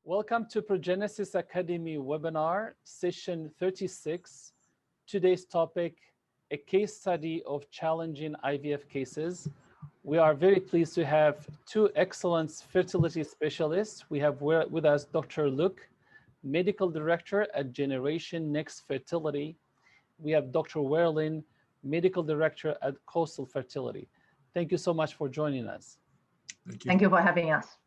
Welcome to Progenesis Academy webinar, session 36. Today's topic, a case study of challenging IVF cases. We are very pleased to have two excellent fertility specialists. We have with us Dr. Luk, Medical Director at Generation Next Fertility. We have Dr. Werlin, Medical Director at Coastal Fertility. Thank you so much for joining us. Thank you. Thank you for having us.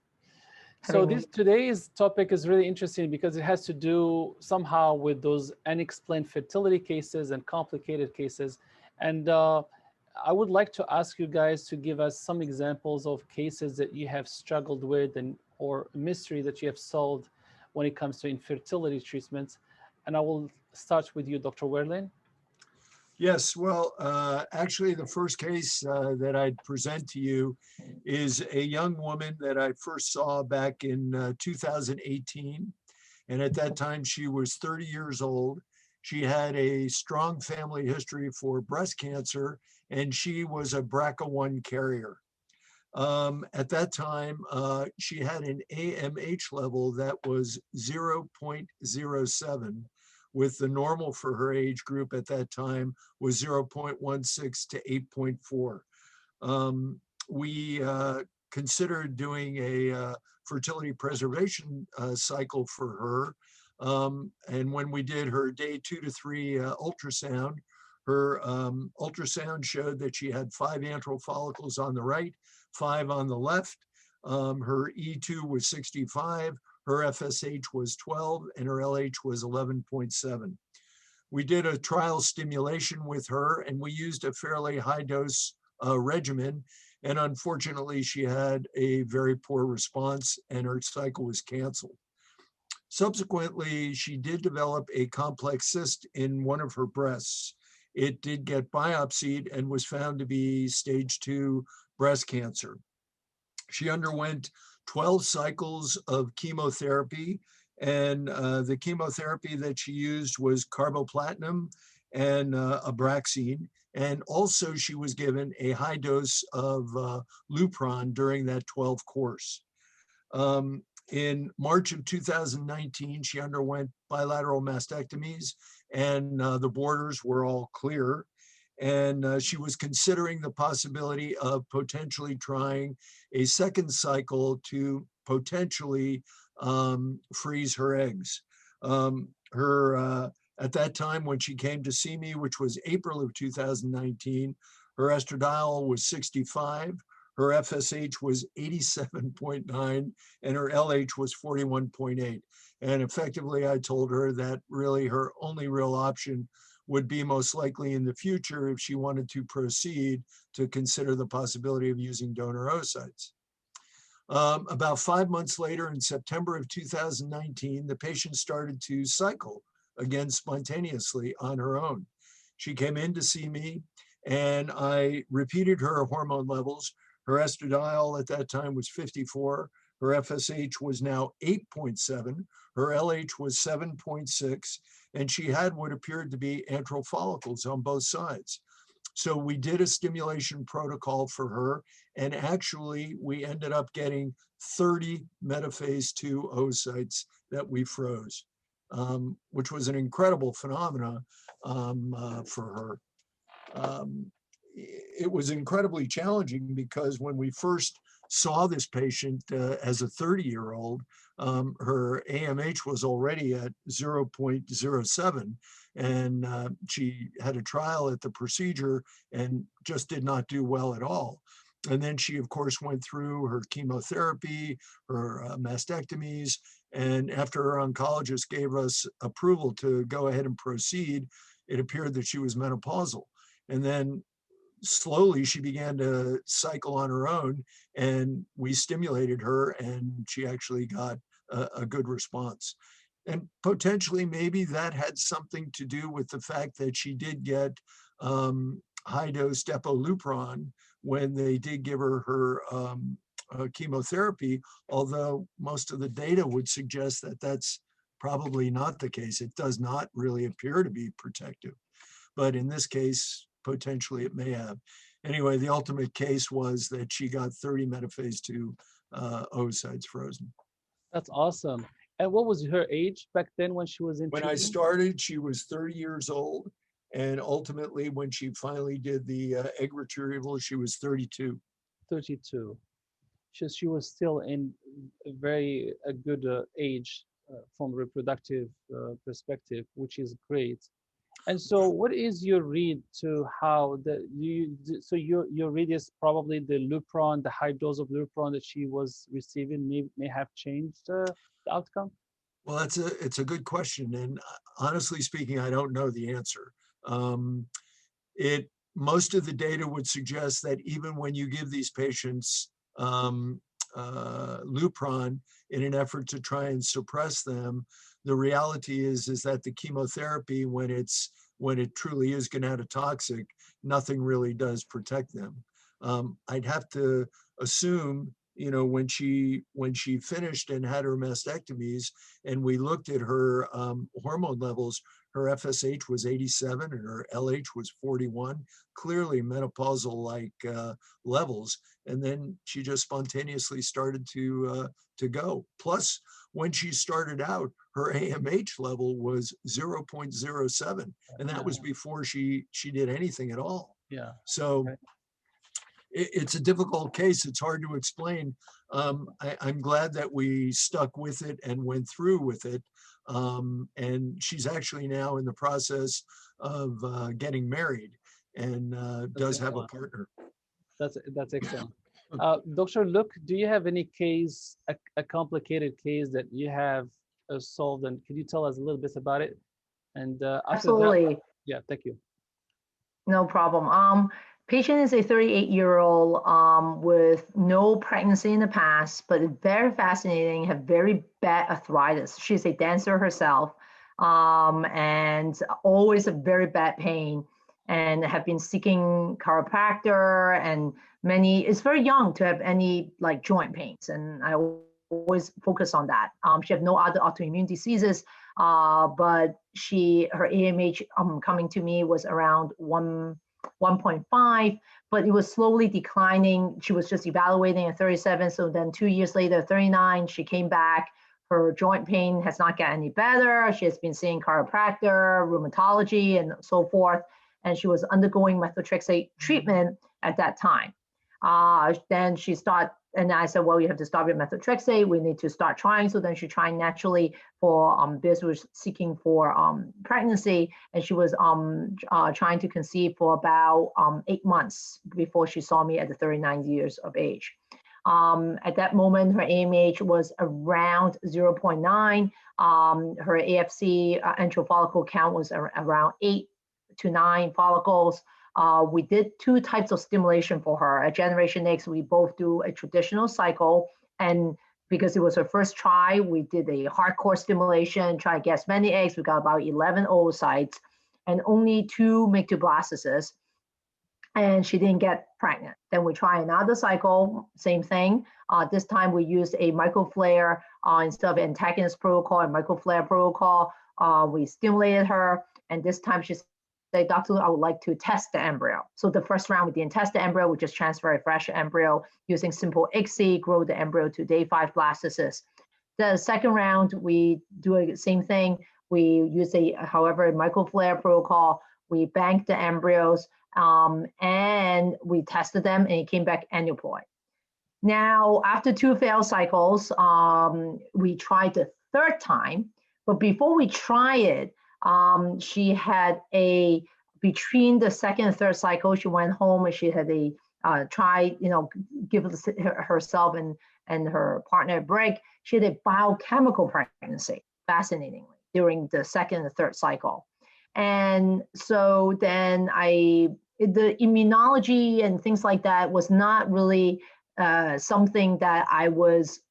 So today's topic is really interesting because it has to do somehow with those unexplained fertility cases and complicated cases. And I would like to ask you guys to give us some examples of cases that you have struggled with or mystery that you have solved when it comes to infertility treatments. And I will start with you, Dr. Werlin. Yes, well, actually, the first case that I'd present to you is a young woman that I first saw back in 2018. And at that time, she was 30 years old. She had a strong family history for breast cancer, and she was a BRCA1 carrier. At that time, she had an AMH level that was 0.07, with the normal for her age group at that time was 0.16 to 8.4. We considered doing a fertility preservation cycle for her. And when we did her day 2 to 3 ultrasound, her ultrasound showed that she had 5 antral follicles on the right, 5 on the left. Her E2 was 65. Her FSH was 12 and her LH was 11.7. We did a trial stimulation with her and we used a fairly high dose regimen. And unfortunately, she had a very poor response and her cycle was canceled. Subsequently, she did develop a complex cyst in one of her breasts. It did get biopsied and was found to be stage 2 breast cancer. She underwent 12 cycles of chemotherapy, and the chemotherapy that she used was carboplatin and Abraxane, and also she was given a high dose of Lupron during that 12 course. In March of 2019, she underwent bilateral mastectomies, and the borders were all clear. And she was considering the possibility of potentially trying a second cycle to potentially freeze her eggs. At that time when she came to see me, which was April of 2019, her estradiol was 65, her FSH was 87.9, and her LH was 41.8. And effectively, I told her that really her only real option would be most likely in the future if she wanted to proceed to consider the possibility of using donor oocytes. About 5 months later, in September of 2019, the patient started to cycle again spontaneously on her own. She came in to see me and I repeated her hormone levels. Her estradiol at that time was 54. Her FSH was now 8.7. Her LH was 7.6. And she had what appeared to be antral follicles on both sides. So we did a stimulation protocol for her. And actually, we ended up getting 30 metaphase 2 oocytes that we froze, which was an incredible phenomena for her. It was incredibly challenging because when we first saw this patient as a 30-year-old, her AMH was already at 0.07, and she had a trial at the procedure and just did not do well at all. And then she, of course, went through her chemotherapy, her mastectomies, and after her oncologist gave us approval to go ahead and proceed, it appeared that she was menopausal. And then slowly she began to cycle on her own and we stimulated her and she actually got a good response. And potentially maybe that had something to do with the fact that she did get high dose Lupron when they did give her chemotherapy, although most of the data would suggest that that's probably not the case. It does not really appear to be protective, but in this case, potentially it may have. Anyway, the ultimate case was that she got 30 metaphase 2 oocytes frozen. That's awesome. And what was her age back then when she was in When I treatment? started, she was 30 years old. And ultimately, when she finally did the egg retrieval, she was 32. 32. She was still in a good age from reproductive perspective, which is great. And so, what is your read to how so your read is probably the Lupron, the high dose of Lupron that she was receiving may have changed the outcome? Well, it's a good question. And honestly speaking, I don't know the answer. Um, Most of the data would suggest that even when you give these patients Lupron in an effort to try and suppress them, the reality is that the chemotherapy, when it truly is gonatotoxic, nothing really does protect them. I'd have to assume, when she finished and had her mastectomies, and we looked at her hormone levels, her FSH was 87 and her LH was 41, clearly menopausal-like levels. And then she just spontaneously started to go. Plus, when she started out, her AMH level was 0.07, and that was before she did anything at all. Yeah. So Okay. It's a difficult case. It's hard to explain. I'm glad that we stuck with it and went through with it. And she's actually now in the process of getting married and does have a partner. That's excellent. Dr. Luk, do you have any case, a complicated case that you have solved, and can you tell us a little bit about it? And after that, Absolutely. yeah, thank you. No problem. Patient is a 38-year-old with no pregnancy in the past, but very fascinating, have very bad arthritis. She's a dancer herself, and always a very bad pain, and have been seeking chiropractor and it's very young to have any like joint pains. And I always focus on that. She had no other autoimmune diseases, but her AMH coming to me was around 1.5, but it was slowly declining. She was just evaluating at 37. So then 2 years later, 39, she came back. Her joint pain has not gotten any better. She has been seeing chiropractor, rheumatology, and so forth. And she was undergoing methotrexate treatment at that time. Then she started, and I said, well, you have to start with methotrexate. We need to start trying. So then she tried naturally for this was seeking for pregnancy, and she was trying to conceive for about 8 months before she saw me at the 39 years of age. At that moment, her AMH was around 0.9. Her AFC antral follicle count was around 8 to 9 follicles. We did 2 types of stimulation for her. At Generation X, we both do a traditional cycle, and because it was her first try, we did a hardcore stimulation, try to get as many eggs. We got about 11 oocytes and only 2 mycoblastocysts, and she didn't get pregnant. Then we try another cycle, same thing. This time we used a microflare instead of antagonist protocol, a microflare protocol. We stimulated her, and this time she said, Dr. I would like to test the embryo. So the first round we didn't test the embryo, we just transfer a fresh embryo using simple ICSI, grow the embryo to day 5 blastocyst. The second round, we do the same thing. We use a microflare protocol. We banked the embryos and we tested them, and it came back aneuploid. Now, after 2 failed cycles, we tried the third time, but before we try it, she had between the second and third cycle, she went home and she had give herself and her partner a break. She had a biochemical pregnancy, fascinatingly, during the second and third cycle. And so then the immunology and things like that was not really something that I was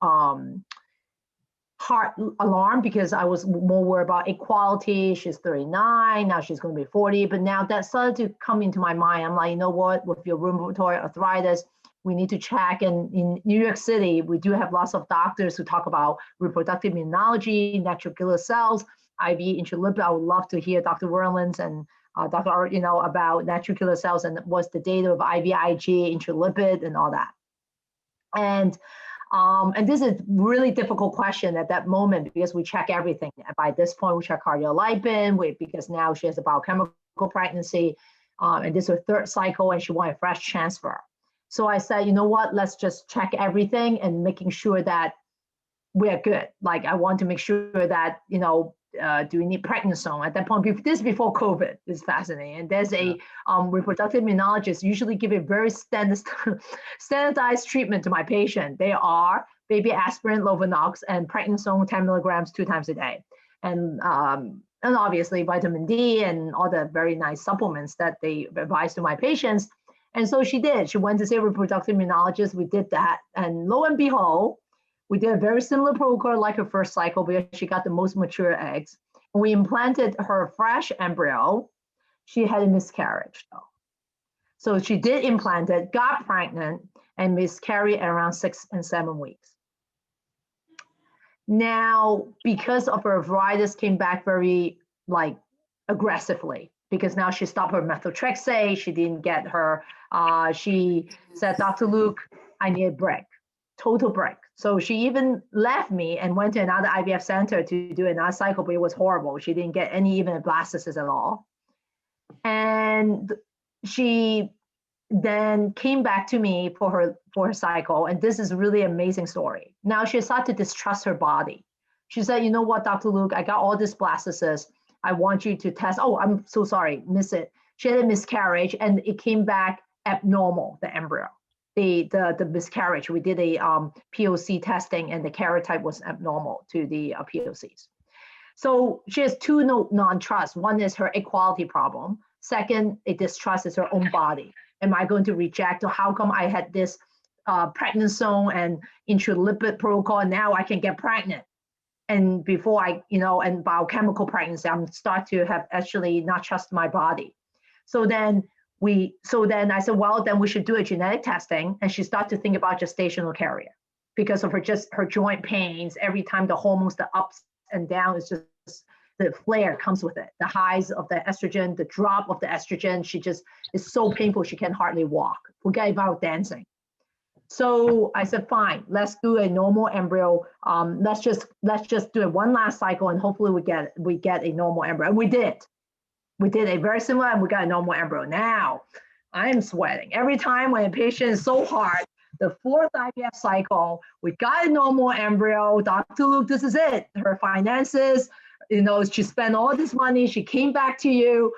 heart alarmed, because I was more worried about equality. She's 39, now she's going to be 40. But now that started to come into my mind. I'm like, you know what, with your rheumatoid arthritis, we need to check. And in New York City, we do have lots of doctors who talk about reproductive immunology, natural killer cells, IV intralipid. I would love to hear Dr. Werlin's and Dr. Art, about natural killer cells and what's the data of IVIG, intralipid, and all that. And And this is really difficult question at that moment because we check everything. By this point, we check cardiolipin because now she has a biochemical pregnancy, and this is her third cycle, and she wanted a fresh transfer. So I said, you know what, let's just check everything and making sure that we're good. Like I want to make sure that, you know, do we need prednisone at that point? This is before COVID. It's fascinating. And there's a reproductive immunologist usually give a very standardized treatment to my patient. They are baby aspirin, Lovenox, and prednisone 10 milligrams 2 times a day. And obviously vitamin D and all the very nice supplements that they advise to my patients. And so she did. She went to see a reproductive immunologist. We did that. And lo and behold, we did a very similar protocol like her first cycle because she got the most mature eggs. And we implanted her fresh embryo. She had a miscarriage though. So she did implant it, got pregnant, and miscarried at around 6 and 7 weeks. Now, because of her arthritis came back very like aggressively, because now she stopped her methotrexate, she didn't get her, she said, Dr. Luk, I need a break, total break. So she even left me and went to another IVF center to do another cycle, but it was horrible. She didn't get any even blastocysts at all. And she then came back to me for her cycle. And this is a really amazing story. Now she started to distrust her body. She said, you know what, Dr. Luk, I got all this blastocysts. I want you to test. Oh, I'm so sorry, miss it. She had a miscarriage and it came back abnormal, the embryo. The miscarriage, we did a POC testing and the karyotype was abnormal to the POCs. So she has two non-trust. One is her equality problem. Second, a distrust is her own body. Am I going to reject? Or how come I had this prednisone and intravascular protocol and now I can get pregnant? And before I, you know, and biochemical pregnancy, I'm start to have actually not trust my body. So then I said, well, then we should do a genetic testing. And she started to think about gestational carrier because of her joint pains. Every time the hormones, the ups and downs, is just the flare comes with it. The highs of the estrogen, the drop of the estrogen, she just is so painful she can hardly walk. Forget about dancing. So I said, fine, let's do a normal embryo. Let's just do it one last cycle and hopefully we get a normal embryo. And we did. We did a very similar and we got a normal embryo. Now, I am sweating. Every time when a patient is so hard, the 4th IVF cycle, we got a normal embryo. Dr. Luk, this is it. Her finances, you know, she spent all this money. She came back to you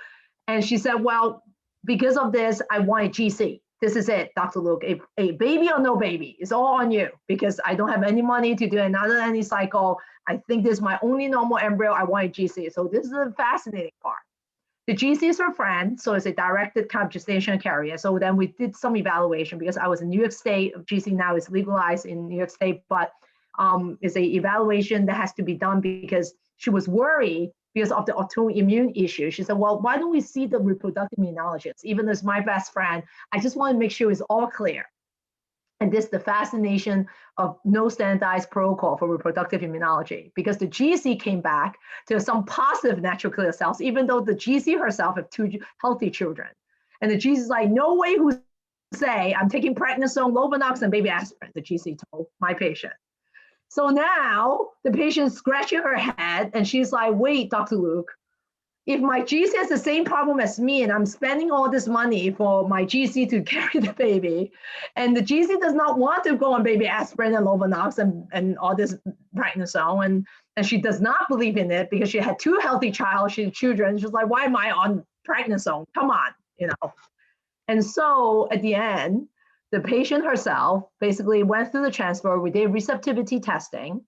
and she said, well, because of this, I want a GC. This is it, Dr. Luk. A baby or no baby, it's all on you because I don't have any money to do another any cycle. I think this is my only normal embryo. I want a GC. So this is the fascinating part. The GC is her friend, so it's a directed kind of gestational carrier. So then we did some evaluation because I was in New York State. GC now is legalized in New York State, but it's a evaluation that has to be done because she was worried because of the autoimmune issue. She said, well, why don't we see the reproductive immunologist? Even though it's my best friend, I just want to make sure it's all clear. And this is the fascination of no standardized protocol for reproductive immunology, because the GC came back to some positive natural killer cells, even though the GC herself have 2 healthy children. And the GC is like, no way who say, I'm taking prednisone, Lovenox, and baby aspirin, the GC told my patient. So now the patient's scratching her head and she's like, wait, Dr. Luk, if my GC has the same problem as me and I'm spending all this money for my GC to carry the baby, and the GC does not want to go on baby aspirin and Lovenox and all this prednisone, and she does not believe in it because she had 2 healthy children. She's like, why am I on prednisone? Come on, you know. And so at the end, the patient herself basically went through the transfer. We did receptivity testing.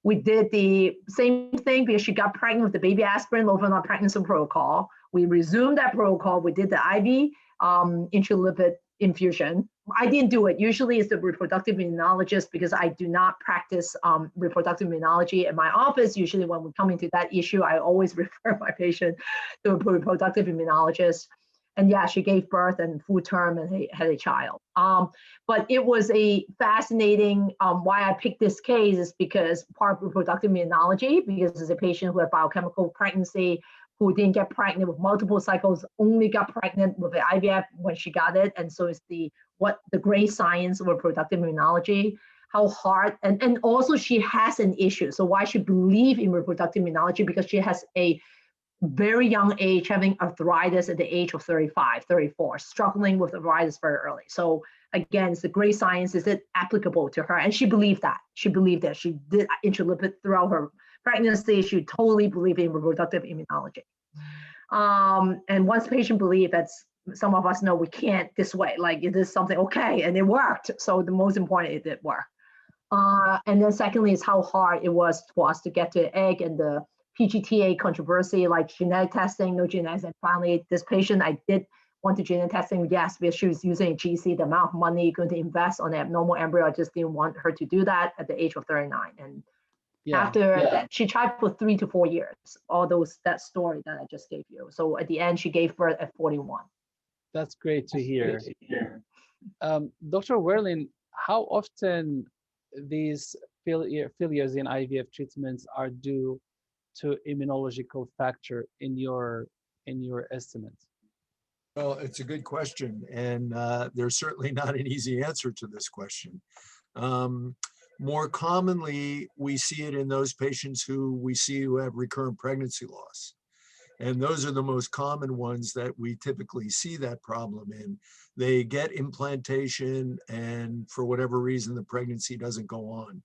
We did the same thing because she got pregnant with the baby aspirin, Lovenox pregnancy protocol. We resumed that protocol. We did the IV intravascular infusion. I didn't do it. Usually it's the reproductive immunologist because I do not practice reproductive immunology at my office. Usually when we come into that issue, I always refer my patient to a reproductive immunologist. And yeah, she gave birth and full term and had a child. But it was a fascinating, why I picked this case is because part of reproductive immunology, because it's a patient who had biochemical pregnancy, who didn't get pregnant with multiple cycles, only got pregnant with the IVF when she got it. And so it's the great science of reproductive immunology. how hard, and also she has an issue. So why she believes in reproductive immunology, because she has a very young age, having arthritis at the age of 35, 34, struggling with arthritis very early. So again, it's a great science. Is it applicable to her? And she believed that. She believed that. She did intralipid throughout her pregnancy. She totally believed in reproductive immunology. And once patient believe, that's, some of us know we can't dissuade, like it is something, okay, and it worked. So the most important, it did work. And then secondly is how hard it was for us to get to the egg, and the PGTA controversy, like genetic testing, no genetics. And finally, this patient, I did want to genetic testing, yes, because she was using a GC, the amount of money you're going to invest on an abnormal embryo, I just didn't want her to do that at the age of 39. And after that, she tried for 3 to 4 years, all that story that I just gave you. So at the end, she gave birth at 41. That's great to hear. Dr. Werlin, how often these failures in IVF treatments are due to immunological factor in your estimate? Well, it's a good question, and there's certainly not an easy answer to this question. More commonly, we see it in those patients who have recurrent pregnancy loss. And those are the most common ones that we typically see that problem in. They get implantation, and for whatever reason, the pregnancy doesn't go on.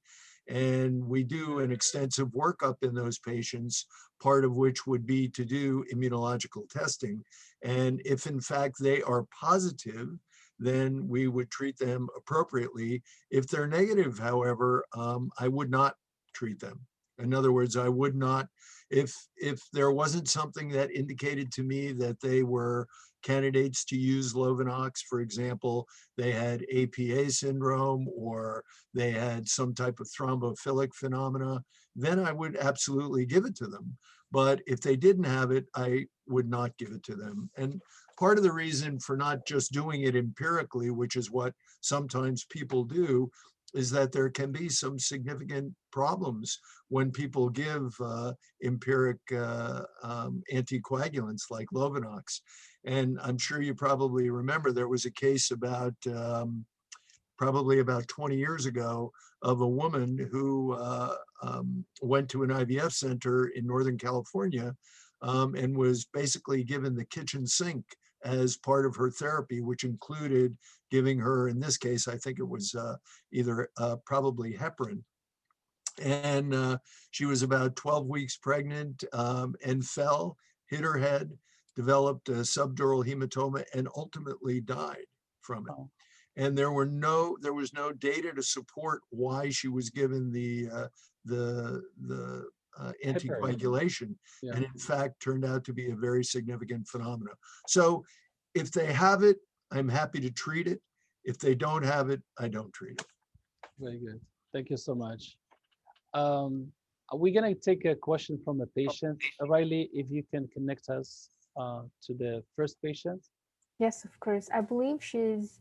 And we do an extensive workup in those patients, part of which would be to do immunological testing. And if in fact they are positive, then we would treat them appropriately. If they're negative, however, I would not treat them. In other words, I would not, if there wasn't something that indicated to me that they were candidates to use Lovenox, for example, they had APA syndrome or they had some type of thrombophilic phenomena, then I would absolutely give it to them. But if they didn't have it, I would not give it to them. And part of the reason for not just doing it empirically, which is what sometimes people do, is that there can be some significant problems when people give empiric anticoagulants like Lovenox. And I'm sure you probably remember there was a case about probably about 20 years ago of a woman who went to an IVF center in Northern California and was basically given the kitchen sink as part of her therapy, which included giving her, in this case, I think it was either probably heparin. And she was about 12 weeks pregnant and fell, hit her head, developed a subdural hematoma, and ultimately died from it. And there was no data to support why she was given the anticoagulation, and in fact turned out to be a very significant phenomenon. So if they have it, I'm happy to treat it. If they don't have it, I don't treat it. Very good. Thank you so much. We're going to take a question from a patient. Riley, if you can connect us to the first patient. Yes, of course. I believe she's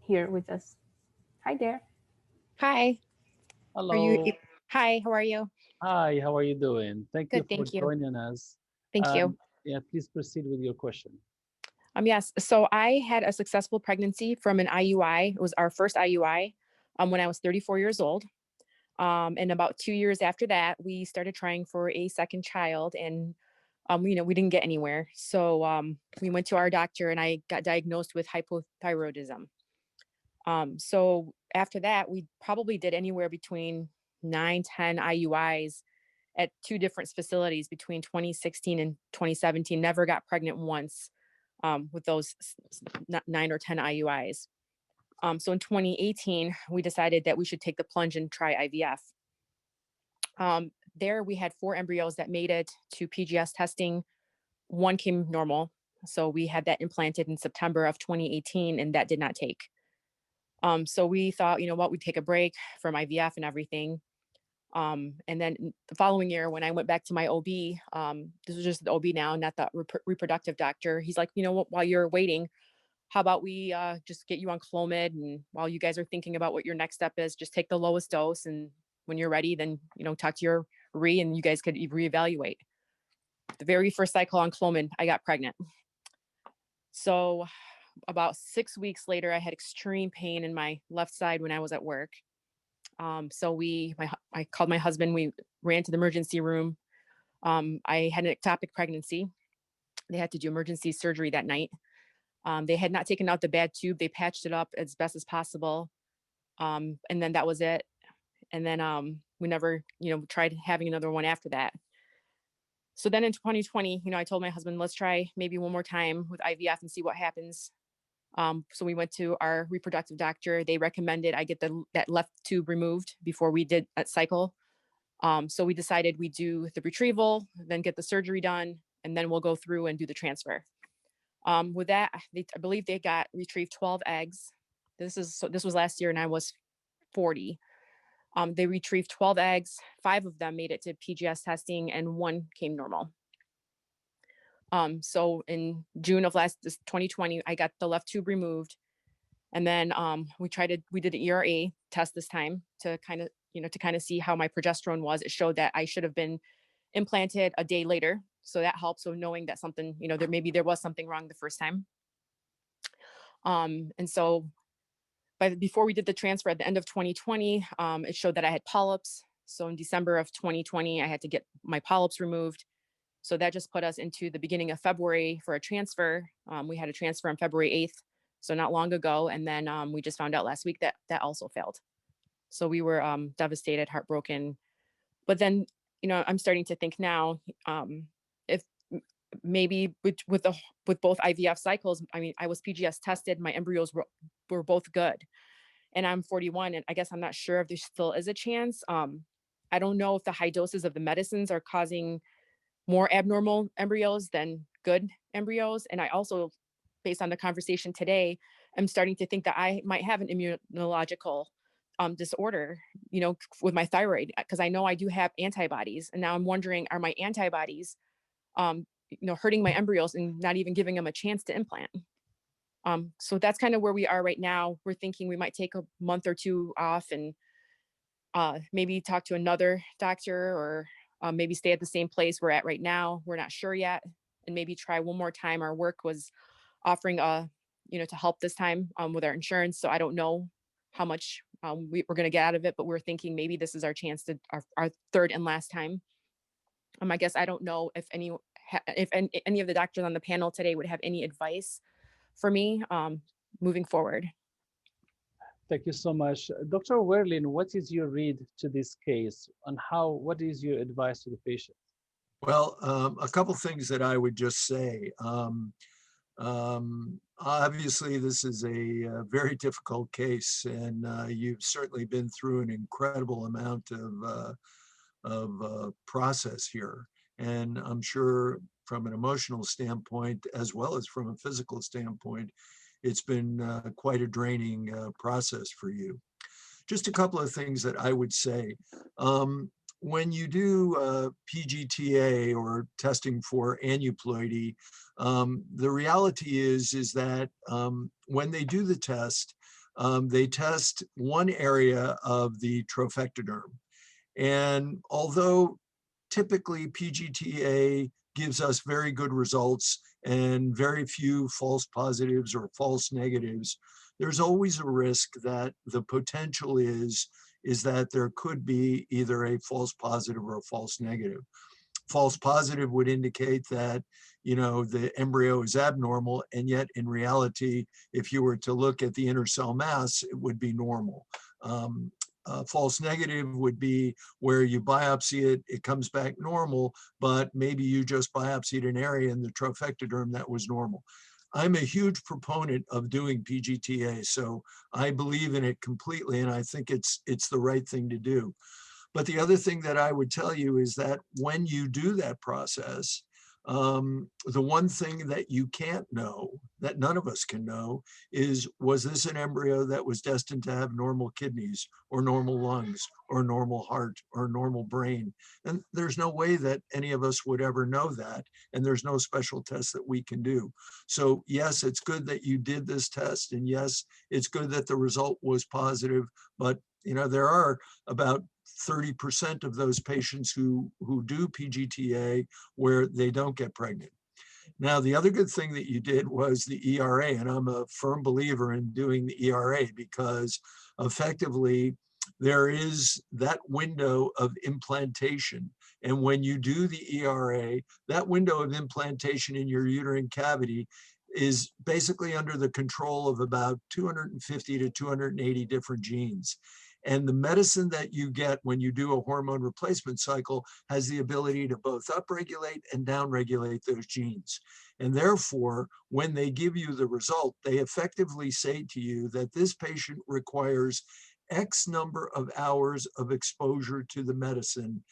here with us. Hi there. Hi. Hello. Hi, how are you? Hi, how are you doing? Thank Good, you for thank you. joining us. Thank you. Yeah, please proceed with your question. Yes, so I had a successful pregnancy from an IUI. It was our first IUI when I was 34 years old. And about 2 years after that, we started trying for a second child, and we didn't get anywhere. So we went to our doctor, and I got diagnosed with hypothyroidism. So after that, we probably did anywhere between 9-10 IUIs at 2 different facilities between 2016 and 2017. Never got pregnant once with those 9 or 10 IUIs. So in 2018, we decided that we should take the plunge and try IVF. There we had 4 embryos that made it to PGS testing. 1 came normal. So we had that implanted in September of 2018, and that did not take. So we thought, we'd take a break from IVF and everything. And then the following year, when I went back to my OB, this was just the OB now, not the reproductive doctor. He's like, while you're waiting, how about we just get you on Clomid, and while you guys are thinking about what your next step is, just take the lowest dose, and when you're ready, then talk to your and you guys could reevaluate. The very first cycle on Clomid, I got pregnant. So about 6 weeks later, I had extreme pain in my left side when I was at work. So I called my husband. We ran to the emergency room. I had an ectopic pregnancy. They had to do emergency surgery that night. They had not taken out the bad tube. They patched it up as best as possible. And then that was it. And then we never, tried having another one after that. So then in 2020, I told my husband, let's try maybe one more time with IVF and see what happens. So we went to our reproductive doctor. They recommended I get that left tube removed before we did that cycle. So we decided we do the retrieval, then get the surgery done, and then we'll go through and do the transfer. With that, I believe they got retrieved 12 eggs. This was last year, and I was 40. They retrieved 12 eggs. 5 of them made it to PGS testing, and 1 came normal. So in June of 2020, I got the left tube removed, and then we did an ERA test this time to kind of see how my progesterone was. It showed that I should have been implanted a day later, so that helped. So knowing that something, there was something wrong the first time. And so before we did the transfer at the end of 2020, it showed that I had polyps. So in December of 2020, I had to get my polyps removed. So that just put us into the beginning of February for a transfer. We had a transfer on February 8th, so not long ago. And then we just found out last week that also failed. So we were devastated, heartbroken. But then, I'm starting to think now, if maybe with both IVF cycles, I was PGS tested, my embryos were both good, and I'm 41, and I guess I'm not sure if there still is a chance. I don't know if the high doses of the medicines are causing more abnormal embryos than good embryos. And I also, based on the conversation today, I'm starting to think that I might have an immunological disorder, with my thyroid, because I know I do have antibodies. And now I'm wondering, are my antibodies, hurting my embryos and not even giving them a chance to implant? So that's kind of where we are right now. We're thinking we might take a month or 2 off and maybe talk to another doctor, or maybe stay at the same place we're at right now. We're not sure yet, and maybe try one more time. Our work was offering to help this time with our insurance. So I don't know how much we're going to get out of it, but we're thinking maybe this is our chance to our third and last time. I guess I don't know if any of the doctors on the panel today would have any advice for me moving forward. Thank you so much. Dr. Werlin, what is your read to this case, and what is your advice to the patient? Well, a couple things that I would just say. Obviously, this is a very difficult case, and you've certainly been through an incredible amount of process here. And I'm sure from an emotional standpoint, as well as from a physical standpoint, it's been quite a draining process for you. Just a couple of things that I would say. When you do PGTA, or testing for aneuploidy, the reality is that when they do the test, they test one area of the trophectoderm. And although typically PGTA gives us very good results and very few false positives or false negatives, there's always a risk that the potential is that there could be either a false positive or a false negative. False positive would indicate that, the embryo is abnormal, and yet in reality, if you were to look at the inner cell mass, it would be normal. False negative would be where you biopsy it, it comes back normal, but maybe you just biopsied an area in the trophectoderm that was normal. I'm a huge proponent of doing PGTA, so I believe in it completely, and I think it's the right thing to do. But the other thing that I would tell you is that when you do that process, the one thing that you can't know, that none of us can know, is, was this an embryo that was destined to have normal kidneys or normal lungs or normal heart or normal brain? And there's no way that any of us would ever know that, and there's no special test that we can do. So yes, it's good that you did this test, and yes, it's good that the result was positive, but there are about 30% of those patients who do PGTA where they don't get pregnant. Now, the other good thing that you did was the ERA, and I'm a firm believer in doing the ERA, because effectively there is that window of implantation. And when you do the ERA, that window of implantation in your uterine cavity is basically under the control of about 250 to 280 different genes. And the medicine that you get when you do a hormone replacement cycle has the ability to both upregulate and downregulate those genes. And therefore, when they give you the result, they effectively say to you that this patient requires X number of hours of exposure to the medicine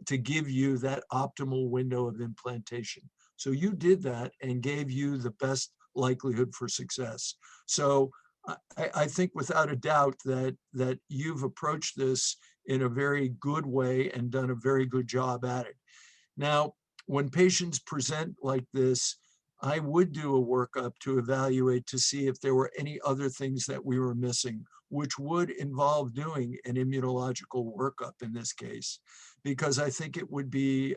to give you that optimal window of implantation. So you did that and gave you the best likelihood for success. So I think without a doubt that you've approached this in a very good way and done a very good job at it. Now, when patients present like this, I would do a workup to evaluate to see if there were any other things that we were missing, which would involve doing an immunological workup in this case, because I think it would be,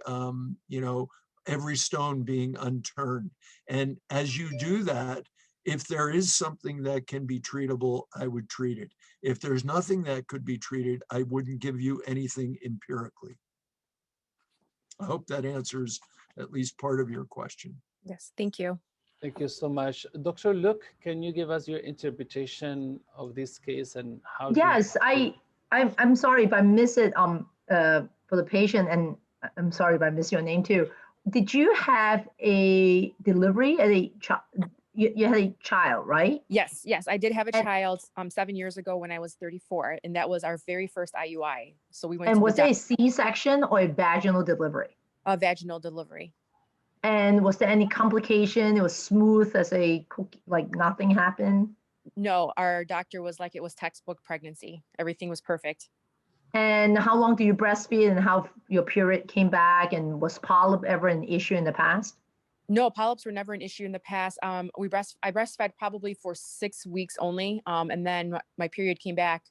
every stone being unturned. And as you do that, if there is something that can be treatable, I would treat it. If there's nothing that could be treated, I wouldn't give you anything empirically. I hope that answers at least part of your question. Yes, thank you. Thank you so much. Dr. Luk, can you give us your interpretation of this case and how? Yes, I'm sorry if I miss it for the patient, and I'm sorry if I miss your name too. Did you have a delivery at you had a child, right? Yes, I did have a child 7 years ago when I was 34, and that was our very first IUI. So we went. And was it a C-section or a vaginal delivery? A vaginal delivery. And was there any complication? It was smooth as a cookie, like nothing happened? No, our doctor was like, it was textbook pregnancy. Everything was perfect. And how long do you breastfeed, and how your period came back, and was polyp ever an issue in the past? No, polyps were never an issue in the past. I breastfed probably for 6 weeks only. And then my period came back,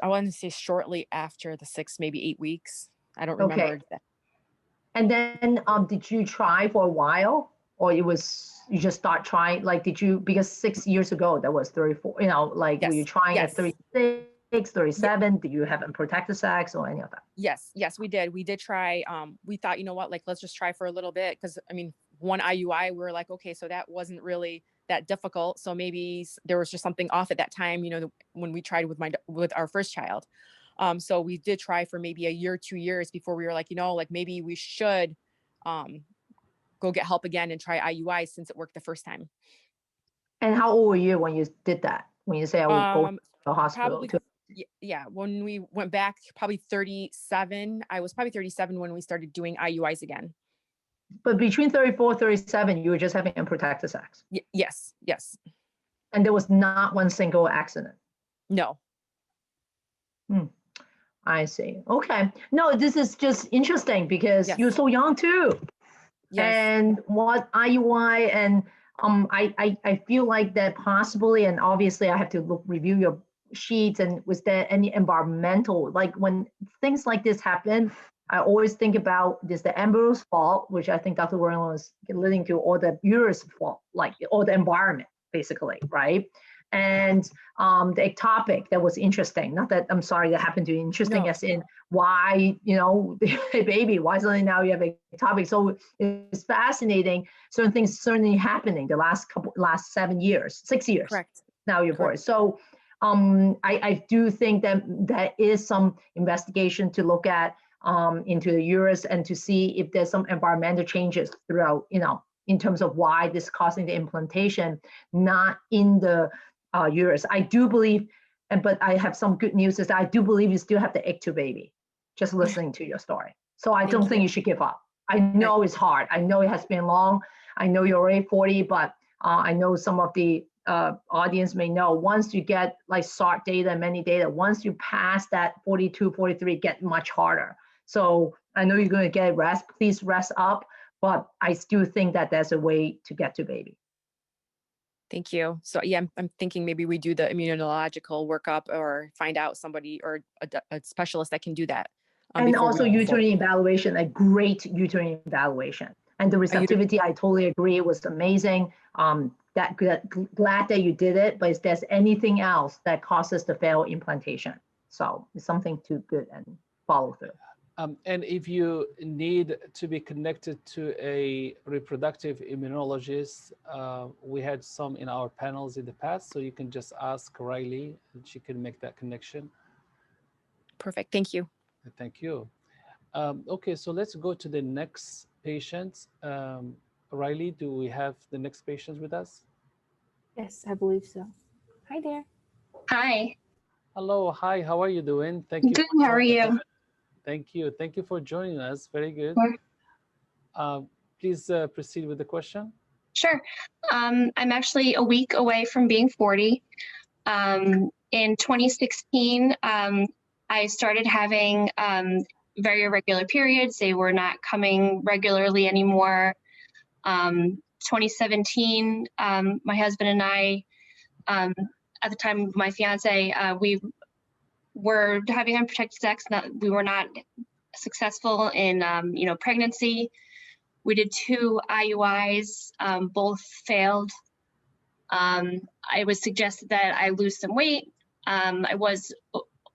I want to say shortly after the 6, maybe 8 weeks. I don't remember that. And then did you try for a while, or you just start trying? Like, did you, because 6 years ago, that was 34, like, yes. Were you trying yes. at 36, 37? Did you have protected sex or any of that? Yes, we did. We did try. We thought, like, let's just try for a little bit. Cause one IUI, we were like, okay, so that wasn't really that difficult. So maybe there was just something off at that time, when we tried with our first child. So we did try for maybe a year, 2 years before we were like, maybe we should go get help again and try IUI since it worked the first time. And how old were you when you did that? When you say I would go to the hospital? Yeah, when we went back, probably 37. I was probably 37 when we started doing IUIs again. But between 34, 37, you were just having unprotected sex? Yes. And there was not one single accident? No. I see. Okay. No, this is just interesting because you're so young too. Yes. And what IUI, and I feel like that possibly, and obviously I have to review your sheets, and was there any environmental, like when things like this happen, I always think about, is the embryo's fault, which I think Dr. Werlin was alluding to, or the uterus fault, like, or the environment, basically, right? And the ectopic, that was interesting. Not that, I'm sorry, that happened to you. Interesting as in why, hey baby, why suddenly now you have ectopic? So it's fascinating. Certain things certainly happening the last 6 years. Correct. Now you're born. So I do think that there is some investigation to look at into the uterus and to see if there's some environmental changes throughout, in terms of why this is causing the implantation, not in the uterus. I do believe, but I have some good news, is that I do believe you still have the egg to baby, just listening to your story. So I don't think you should give up. I know it's hard. I know it has been long. I know you're already 40, but I know some of the audience may know, once you get like SART data, many data, once you pass that 42, 43, it gets much harder. So I know you're going to get rest. Please rest up. But I still think that there's a way to get to baby. Thank you. So yeah, I'm thinking maybe we do the immunological workup, or find out somebody or a specialist that can do that. And also uterine evaluation, a great uterine evaluation. And the receptivity, I totally agree, was amazing. Glad that you did it, but if there's anything else that causes the failed implantation, So it's something to good and follow through. And if you need to be connected to a reproductive immunologist, we had some in our panels in the past, so you can just ask Riley and she can make that connection. Perfect. Thank you. Thank you. Okay, so let's go to the next patient. Riley, do we have the next patient with us? Yes, I believe so. Hi there. Hi. Hello, hi, how are you doing? Thank you. Good, how are you? Thank you. Thank you for joining us. Very good. Please proceed with the question. Sure. I'm actually a week away from being 40. In 2016, I started having very irregular periods. They were not coming regularly anymore. 2017, my husband and I, at the time, my fiance, we were having unprotected sex. We were not successful in, pregnancy. We did 2 IUIs, both failed. I was suggested that I lose some weight. I was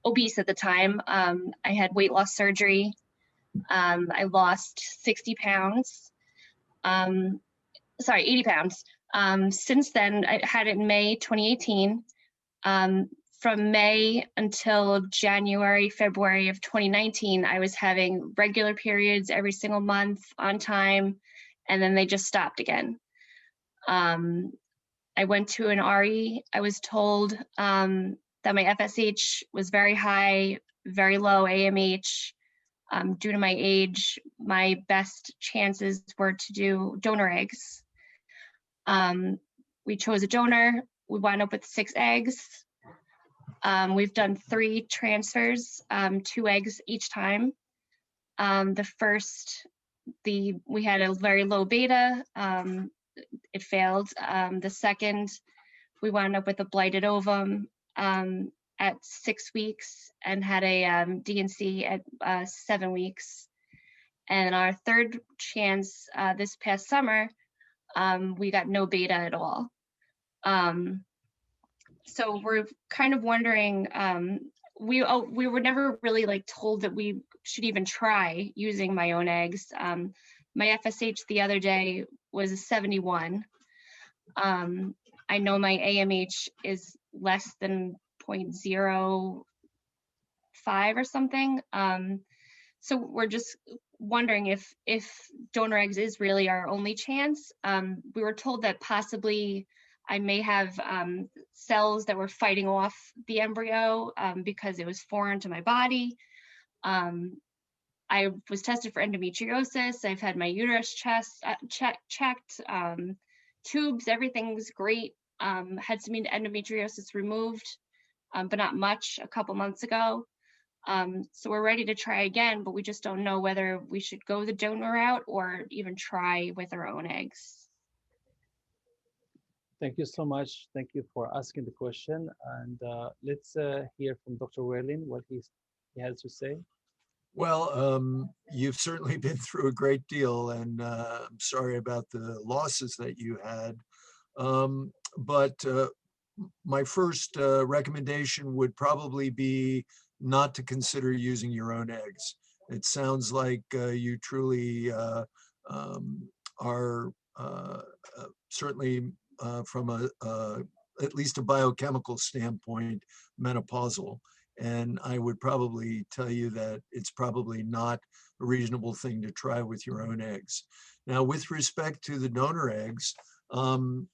obese at the time. I had weight loss surgery. I lost 60 pounds. 80 pounds. Since then, I had it in May 2018. From May until January, February of 2019, I was having regular periods every single month on time, and then they just stopped again. I went to an RE. I was told that my FSH was very high, very low AMH. Due to my age, my best chances were to do donor eggs. We chose a donor. We wound up with 6 eggs. We've done 3 transfers, 2 eggs each time. The first, we had a very low beta. It failed. The second, we wound up with a blighted ovum at 6 weeks and had a DNC at 7 weeks. And our third chance this past summer, we got no beta at all. So we're kind of wondering, we were never really told that we should even try using my own eggs. My FSH the other day was a 71. I know my AMH is less than 0.05 or something. So we're just wondering if donor eggs is really our only chance. We were told that possibly I may have cells that were fighting off the embryo because it was foreign to my body. I was tested for endometriosis. I've had my uterus checked, tubes, everything's great. Had some endometriosis removed, but not much a couple months ago. So we're ready to try again, but we just don't know whether we should go the donor route or even try with our own eggs. Thank you so much. Thank you for asking the question. And let's hear from Dr. Werlin what he has to say. Well, you've certainly been through a great deal, and I'm sorry about the losses that you had. But my first recommendation would probably be not to consider using your own eggs. It sounds like you truly are certainly from at least a biochemical standpoint, menopausal. And I would probably tell you that it's probably not a reasonable thing to try with your own eggs. Now, with respect to the donor eggs, 2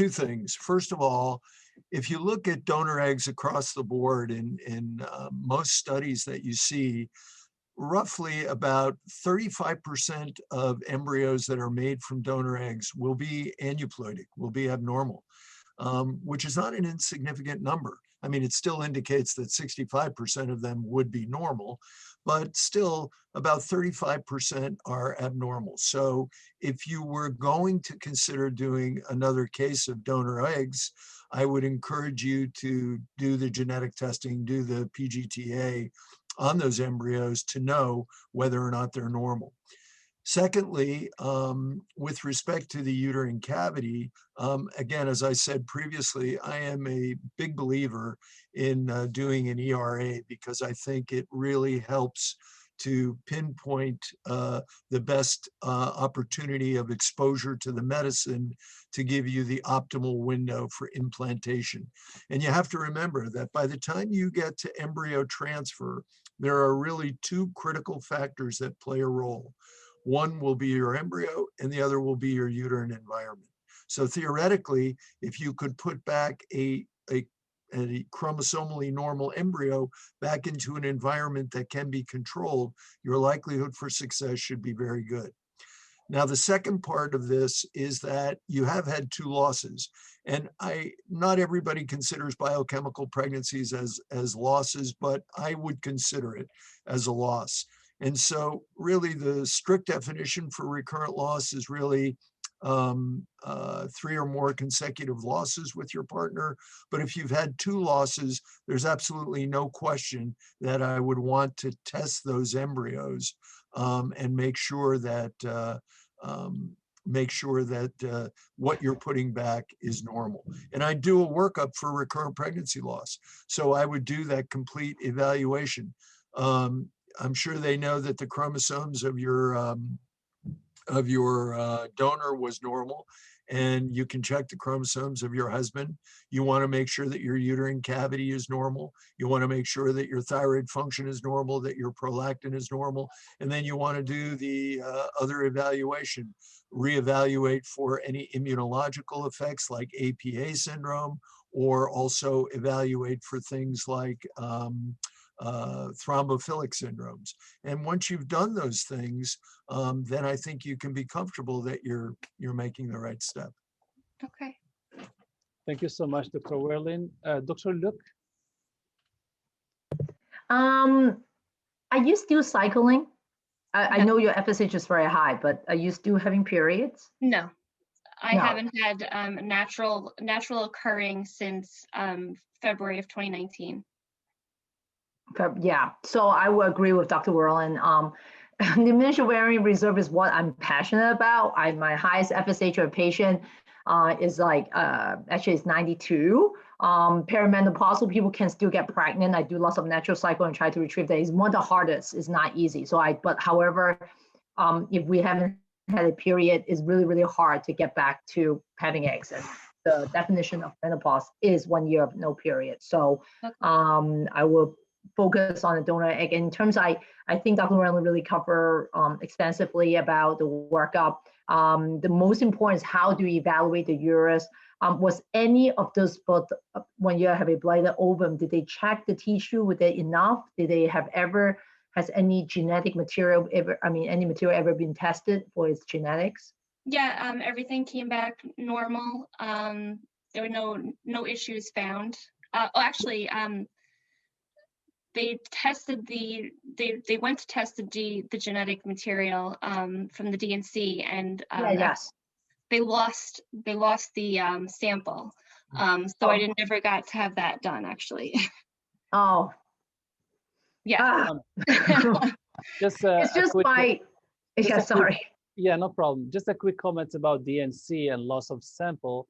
things. First of all, if you look at donor eggs across the board in most studies that you see, roughly about 35% of embryos that are made from donor eggs will be aneuploidic, will be abnormal, which is not an insignificant number. I mean, it still indicates that 65% of them would be normal, but still about 35% are abnormal. So if you were going to consider doing another case of donor eggs, I would encourage you to do the genetic testing, do the PGTA on those embryos to know whether or not they're normal. Secondly, with respect to the uterine cavity, again, as I said previously, I am a big believer in doing an ERA because I think it really helps to pinpoint the best opportunity of exposure to the medicine to give you the optimal window for implantation. And you have to remember that by the time you get to embryo transfer, there are really two critical factors that play a role. One will be your embryo and the other will be your uterine environment. So theoretically, if you could put back a chromosomally normal embryo back into an environment that can be controlled, your likelihood for success should be very good. Now, the second part of this is that you have had two losses, and not everybody considers biochemical pregnancies as losses, but I would consider it as a loss. And so really the strict definition for recurrent loss is really 3 or more consecutive losses with your partner. But if you've had 2 losses, there's absolutely no question that I would want to test those embryos and make sure that what you're putting back is normal. And I do a workup for recurrent pregnancy loss. So I would do that complete evaluation. I'm sure they know that the chromosomes of your donor was normal, and you can check the chromosomes of your husband. You want to make sure that your uterine cavity is normal. You want to make sure that your thyroid function is normal, that your prolactin is normal, and then you want to do the other evaluation, reevaluate for any immunological effects like APA syndrome, or also evaluate for things like thrombophilic syndromes. And once you've done those things, then I think you can be comfortable that you're making the right step. Okay. Thank you so much, Dr. Werlin. Dr. Luk? Are you still cycling? I know your FSH is very high, but are you still having periods? No, I No. haven't had natural occurring since February of 2019. Yeah, so I will agree with Dr. Werlin. The miniature ovarian reserve is what I'm passionate about. My highest FSH of a patient is like, actually it's 92. Perimenopausal people can still get pregnant. I do lots of natural cycle and try to retrieve that. It's one of the hardest. It's not easy. But however, if we haven't had a period, it's really, really hard to get back to having eggs. And the definition of menopause is 1 year of no period. So I will focus on the donor egg. In terms, I think Dr. Werlin really covered extensively about the workup. The most important is how do you evaluate the uterus? Was any of those, both when you have a blighted ovum, did they check the tissue? Were they enough? Did they have has any genetic material any material ever been tested for its genetics? Yeah, everything came back normal. There were no issues found. They tested they went to test the genetic material from the DNC, and Yes. they lost the sample. So I never got to have that done, actually. Oh. Yeah. It's sorry. Yeah, no problem. Just a quick comment about DNC and loss of sample.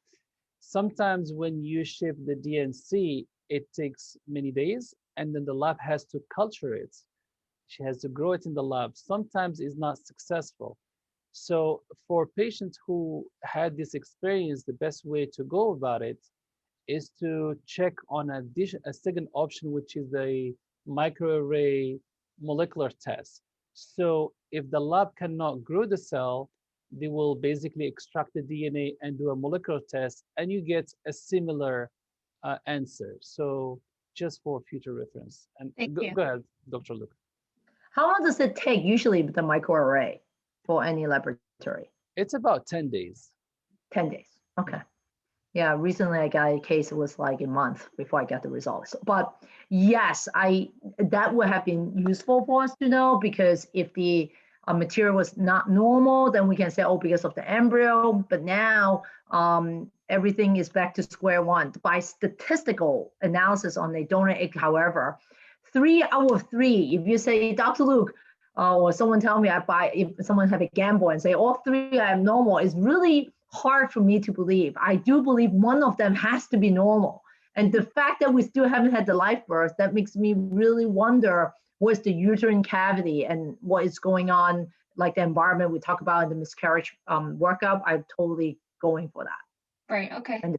Sometimes when you ship the DNC, it takes many days, and then the lab has to culture it. She has to grow it in the lab. Sometimes it's not successful. So for patients who had this experience, the best way to go about it is to check on a second option, which is a microarray molecular test. So if the lab cannot grow the cell, they will basically extract the DNA and do a molecular test, and you get a similar answer. So just for future reference. And go ahead, Dr. Luk. How long does it take usually with the microarray for any laboratory? It's about 10 days. 10 days, okay. Yeah, recently I got a case, it was like a month before I got the results. But yes, that would have been useful for us to know, because if the material was not normal, then we can say, oh, because of the embryo. But now everything is back to square one. By statistical analysis on the donor egg, however, 3 out of 3, if you say, Dr. Luk, or someone tell me if someone have a gamble and say all three are abnormal, it's really hard for me to believe. I do believe one of them has to be normal. And the fact that we still haven't had the live birth, that makes me really wonder what's the uterine cavity and what is going on, like the environment we talk about in the miscarriage workup. I'm totally going for that. Right. Okay. And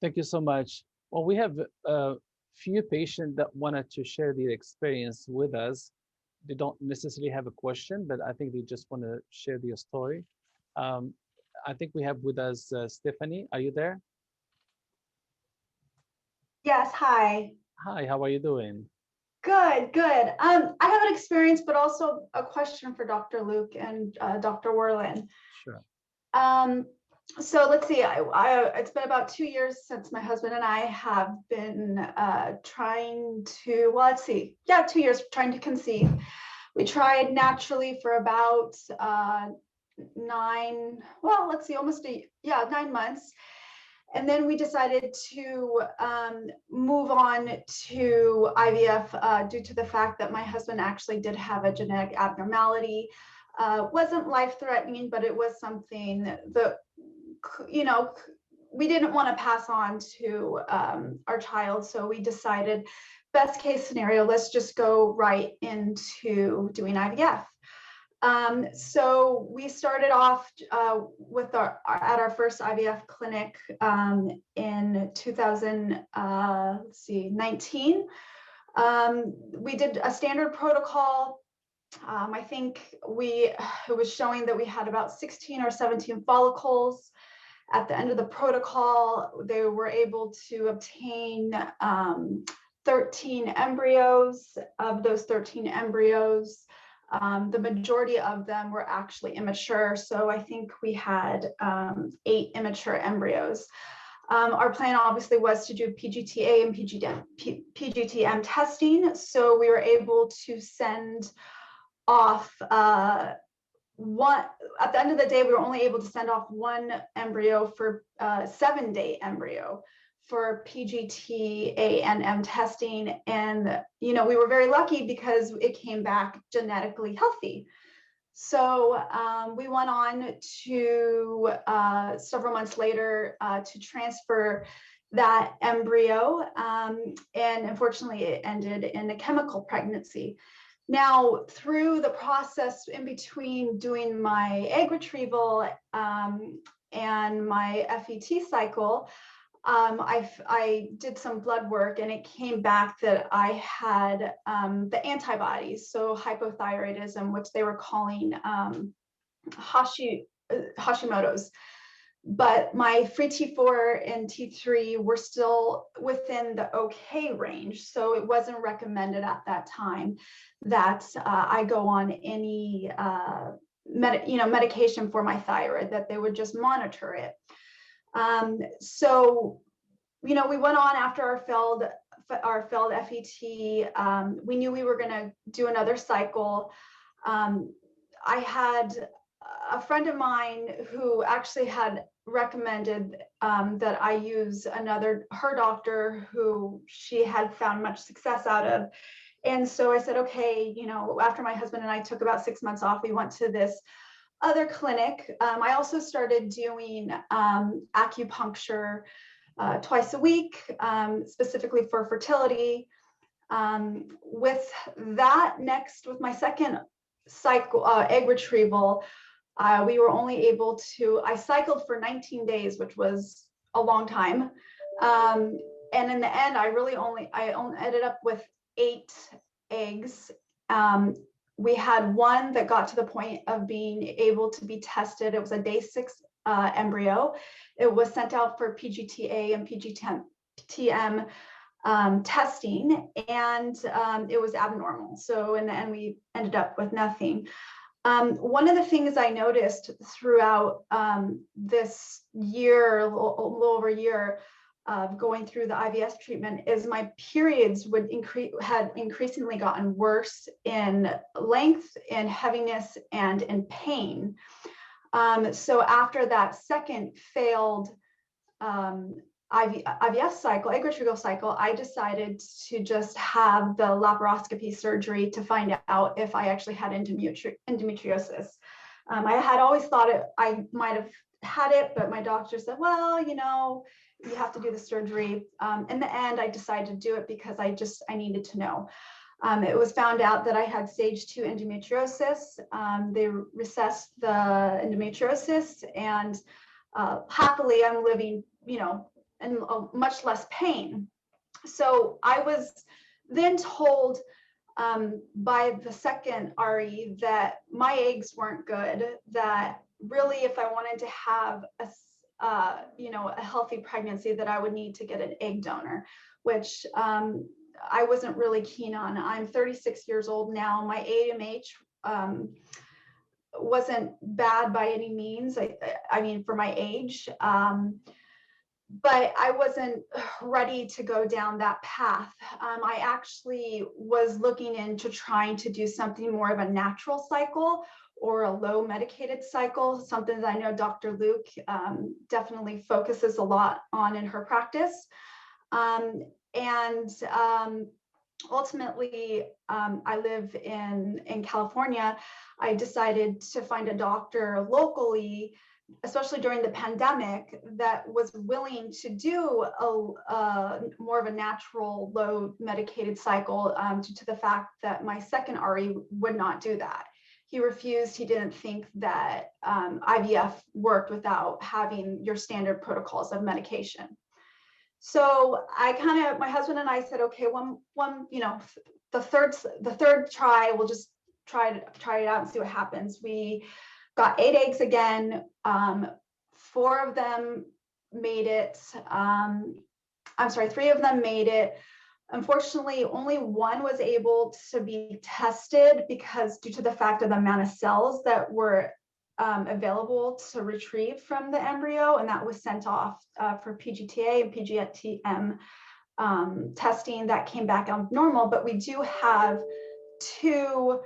Thank you so much. Well, we have a few patients that wanted to share their experience with us. They don't necessarily have a question, but I think they just want to share their story. I think we have with us Stephanie. Are you there? Yes, hi. Hi, how are you doing? Good, good. I have an experience, but also a question for Dr. Luk and Dr. Werlin. Sure. So let's see, it's been about 2 years since my husband and I have been trying to, well, let's see, 2 years trying to conceive. We tried naturally for about 9 months. And then we decided to move on to IVF due to the fact that my husband actually did have a genetic abnormality. Wasn't life-threatening, but it was something that, you know, we didn't want to pass on to our child. So we decided, best case scenario, let's just go right into doing IVF. So we started off with at our first IVF clinic in 2019. We did a standard protocol. I think it was showing that we had about 16 or 17 follicles. At the end of the protocol, they were able to obtain 13 embryos. Of those 13 embryos, the majority of them were actually immature. So I think we had 8 immature embryos. Our plan obviously was to do PGTA and PGTM testing. So we were able to send off one. At the end of the day, we were only able to send off 1 embryo for 7-day embryo for PGT-A and M testing. And, you know, we were very lucky because it came back genetically healthy. So we went on to several months later to transfer that embryo. And unfortunately, it ended in a chemical pregnancy. Now, through the process in between doing my egg retrieval and my FET cycle, I did some blood work, and it came back that I had the antibodies, so hypothyroidism, which they were calling Hashimoto's. But my free T4 and T3 were still within the okay range. So it wasn't recommended at that time that I go on any medication for my thyroid, that they would just monitor it. So, you know, we went on after our failed FET. We knew we were going to do another cycle. I had a friend of mine who actually had recommended that I use her doctor who she had found much success out of. And so I said, okay, you know, after my husband and I took about 6 months off, we went to this other clinic. I also started doing acupuncture twice a week, specifically for fertility. With my second cycle, egg retrieval, we were only able to, I cycled for 19 days, which was a long time. And in the end, I ended up with 8 eggs. We had 1 that got to the point of being able to be tested. It was a day 6 embryo. It was sent out for PGTA and PGTM testing, and it was abnormal. So in the end, we ended up with nothing. One of the things I noticed throughout this year, a little over a year of going through the IVF treatment, is my periods had increasingly gotten worse in length, in heaviness, and in pain. So after that second failed IVF cycle, egg retrieval cycle, I decided to just have the laparoscopy surgery to find out if I actually had endometriosis. I had always thought I might have had it, but my doctor said, well, you know, you have to do the surgery. In the end, I decided to do it because I needed to know. It was found out that I had stage 2 endometriosis. They recessed the endometriosis, and happily I'm living, you know, in much less pain. So I was then told by the second RE that my eggs weren't good, that really if I wanted to have you know, a healthy pregnancy, that I would need to get an egg donor, which I wasn't really keen on. I'm 36 years old now. My AMH wasn't bad by any means. I mean, for my age, but I wasn't ready to go down that path. I actually was looking into trying to do something more of a natural cycle or a low medicated cycle, something that I know Dr. Luk definitely focuses a lot on in her practice. Ultimately, I live in California. I decided to find a doctor locally, especially during the pandemic, that was willing to do a more of a natural, low medicated cycle due to the fact that my second RE would not do that. He refused. He didn't think that IVF worked without having your standard protocols of medication. So my husband and I said, okay, you know, the third try, we'll just try it out and see what happens. We got 8 eggs again. 4 of them made it. I'm sorry, 3 of them made it. Unfortunately, only 1 was able to be tested because due to the fact of the amount of cells that were available to retrieve from the embryo, and that was sent off for PGTA and PGTM testing that came back out normal. But we do have 2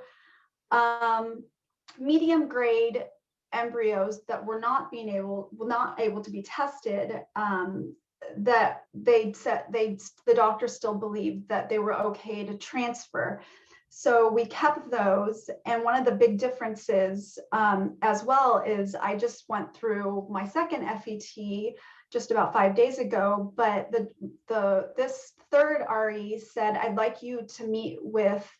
medium grade embryos that were not able to be tested, that the doctor still believed that they were okay to transfer. So we kept those. And one of the big differences as well is I just went through my second FET just about 5 days ago, but this third RE said, I'd like you to meet with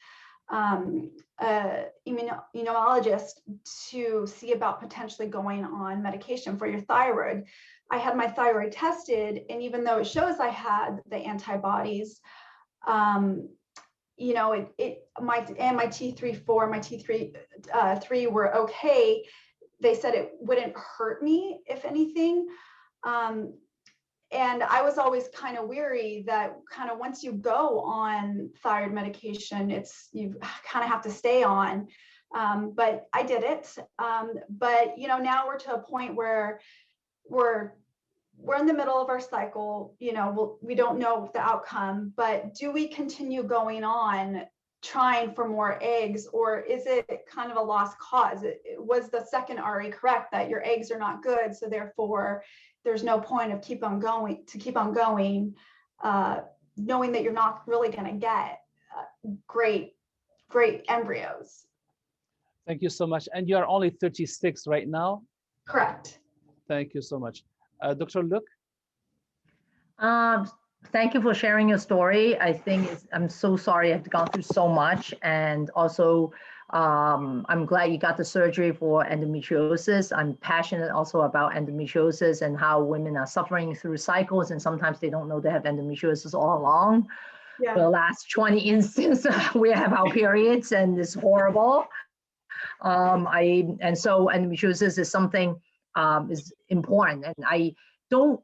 immunologist to see about potentially going on medication for your thyroid. I had my thyroid tested, and even though it shows I had the antibodies, you know, my T3/4, my T3 were okay. They said it wouldn't hurt me, if anything. And I was always kind of weary that kind of once you go on thyroid medication, you kind of have to stay on. But I did it. But you know, now we're to a point where we're in the middle of our cycle. You know, we don't know the outcome, but do we continue going on trying for more eggs, or is it kind of a lost cause? Was the second RE correct that your eggs are not good, so therefore there's no point of keep on going, knowing that you're not really going to get great embryos? Thank you so much. And you are only 36 right now? Correct. Thank you so much. Dr. Luk? Thank you for sharing your story. I think I'm so sorry I've gone through so much. And also, I'm glad you got the surgery for endometriosis. I'm passionate also about endometriosis and how women are suffering through cycles, and sometimes they don't know they have endometriosis all along. Yeah. For the last 20 instances, we have our periods, and it's horrible. And so endometriosis is something is important, and I don't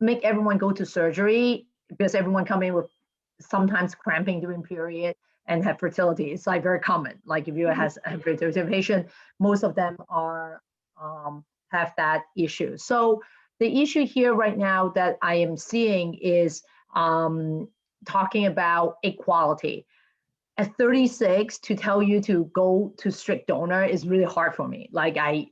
make everyone go to surgery because everyone come in with sometimes cramping during period and have fertility. It's like very common. Like if you have fertility patient, most of them are have that issue. So the issue here right now that I am seeing is talking about equality. at 36 to tell you to go to strict donor is really hard for me. Like I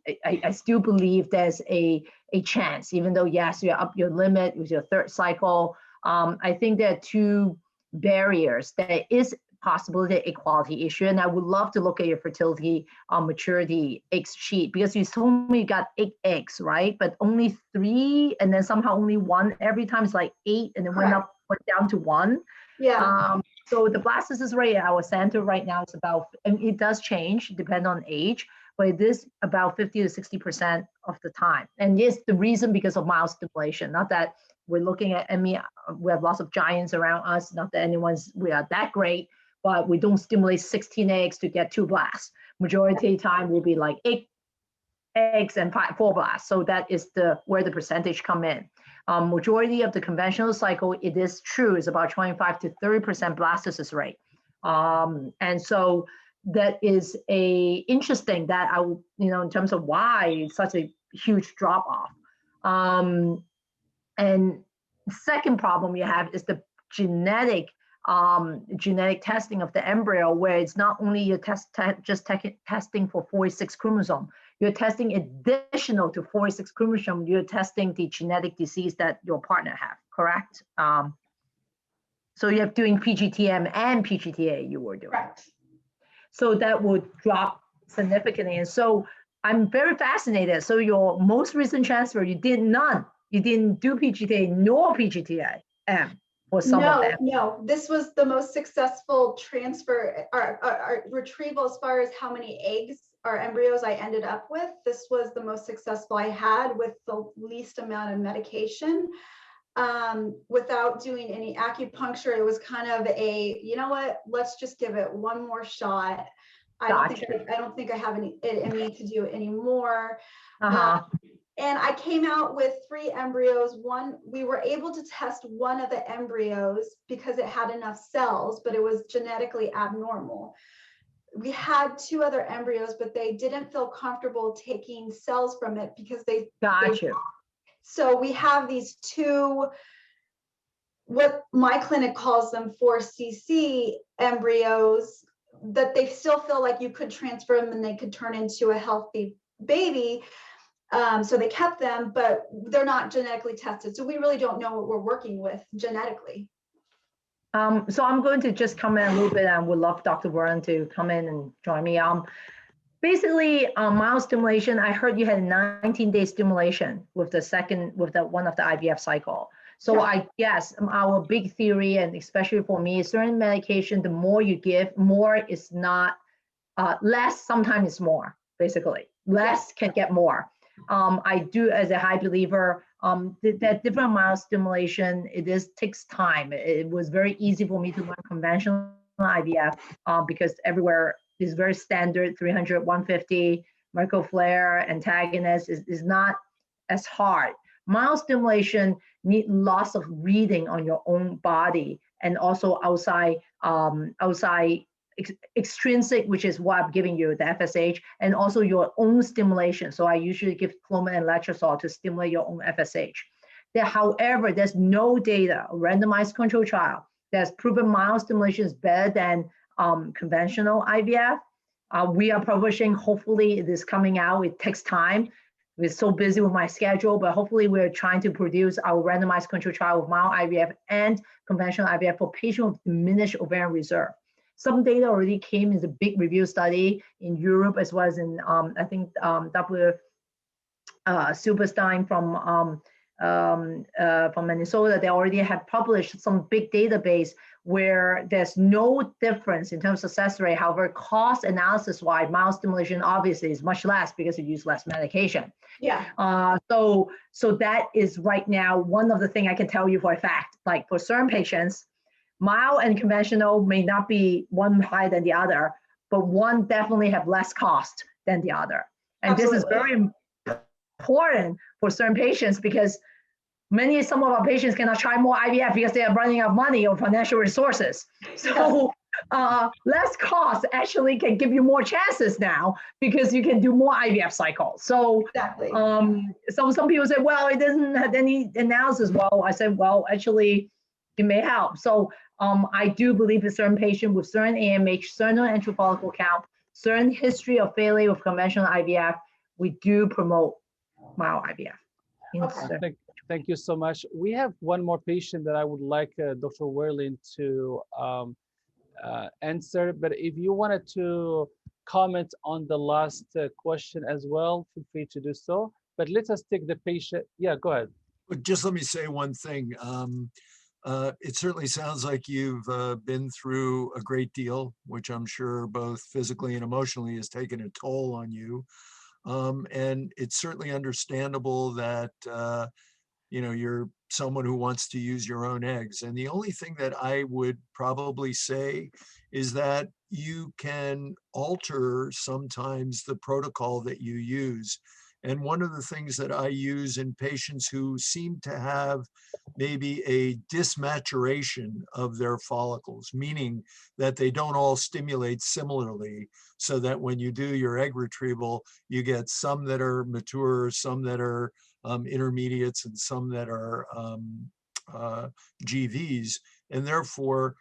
still believe there's a chance, even though yes, you're up your limit with your third cycle. I think there are two barriers. There is possibility equality issue, and I would love to look at your fertility maturity eggs sheet, because you told me you got 8 eggs, right? But only 3, and then somehow only 1 every time. It's like 8, and then went down to 1. Yeah. So the blastocyst rate at our center right now is about, and it does change depending on age, but it is about 50 to 60% of the time. And it's the reason because of mild stimulation. Not that we're looking at, I mean, we have lots of giants around us, not that we are that great, but we don't stimulate 16 eggs to get 2 blasts. Majority of the time will be like 8 eggs and 4 blasts. So that is where the percentage come in. Majority of the conventional cycle, it is true, is about 25 to 30% blastocyst rate. And so that is interesting that in terms of why it's such a huge drop off. And second problem you have is the genetic testing of the embryo, where it's not only you're testing for 46 chromosome, you're testing additional to 46 chromosome, you're testing the genetic disease that your partner have, correct? So you're doing PGTM and PGTA you were doing. Correct. So that would drop significantly. And so I'm very fascinated. So your most recent transfer, you did none. You didn't do PGTA nor PGTA for some of them. No, this was the most successful transfer or retrieval as far as how many eggs or embryos I ended up with. This was the most successful I had with the least amount of medication. Without doing any acupuncture, it was kind of you know what, let's just give it one more shot. I don't think I have any need to do it anymore. And I came out with 3 embryos. We were able to test one of the embryos because it had enough cells, but it was genetically abnormal. We had 2 other embryos, but they didn't feel comfortable taking cells from it because they So we have these 2, what my clinic calls them 4cc embryos, that they still feel like you could transfer them and they could turn into a healthy baby. So they kept them, but they're not genetically tested. So we really don't know what we're working with genetically. So I'm going to just comment a little bit, and would love Dr. Werlin to come in and join me. Basically, mild stimulation, I heard you had a 19-day stimulation with one of the IVF cycle. So I guess our big theory, and especially for me, certain medication, the more you give, more is not, less sometimes is more, basically. Less can get more. I do, as a high believer, that different mild stimulation, takes time. It was very easy for me to learn conventional IVF because everywhere is very standard, 300, 150, microflare, antagonist is not as hard. Mild stimulation need lots of reading on your own body, and also outside extrinsic, which is what I'm giving you, the FSH, and also your own stimulation. So I usually give clomid and letrozole to stimulate your own FSH. However, there's no data, randomized control trial, that's proven mild stimulation is better than conventional IVF. We are publishing, hopefully it is coming out, it takes time. We're so busy with my schedule, but hopefully we're trying to produce our randomized control trial with mild IVF and conventional IVF for patients with diminished ovarian reserve. Some data already came in the big review study in Europe, as well as in, I think, Dr. Silberstein from Minnesota. They already have published some big database where there's no difference in terms of success rate. However, cost analysis-wise, mild stimulation obviously is much less because you use less medication. So that is right now one of the things I can tell you for a fact. Like for certain patients, mild and conventional may not be one higher than the other, but one definitely have less cost than the other. And Absolutely. This is very important for certain patients because some of our patients cannot try more IVF because they are running out of money or financial resources. So less cost actually can give you more chances now because you can do more IVF cycles. So exactly. Some people say, well, it doesn't have any analysis. Well, I said, well, actually, it may help. So I do believe a certain patient with certain AMH, certain entry follicle count, certain history of failure with conventional IVF, we do promote mild IVF. Okay. Thank you so much. We have one more patient that I would like Dr. Werlin to answer, but if you wanted to comment on the last question as well, feel free to do so. But let us take the patient. Yeah, go ahead. But just let me say one thing. It certainly sounds like you've been through a great deal, which I'm sure both physically and emotionally has taken a toll on you. And it's certainly understandable that you're someone who wants to use your own eggs. And the only thing that I would probably say is that you can alter sometimes the protocol that you use. And one of the things that I use in patients who seem to have maybe a dismaturation of their follicles, meaning that they don't all stimulate similarly, so that when you do your egg retrieval, you get some that are mature, some that are intermediates, and some that are GVs. And therefore,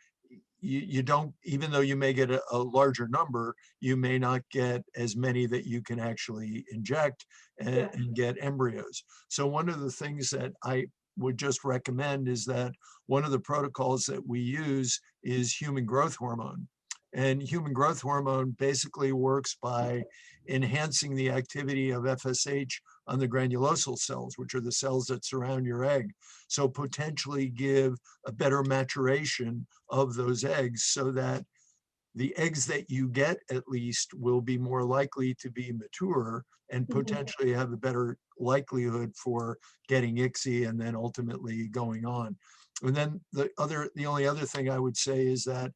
you don't, even though you may get a larger number, you may not get as many that you can actually inject and get embryos. So one of the things that I would just recommend is that one of the protocols that we use is human growth hormone. And human growth hormone basically works by enhancing the activity of FSH on the granulosal cells, which are the cells that surround your egg. So potentially give a better maturation of those eggs, so that the eggs that you get at least will be more likely to be mature and potentially have a better likelihood for getting ICSI and then ultimately going on. And then the only other thing I would say is that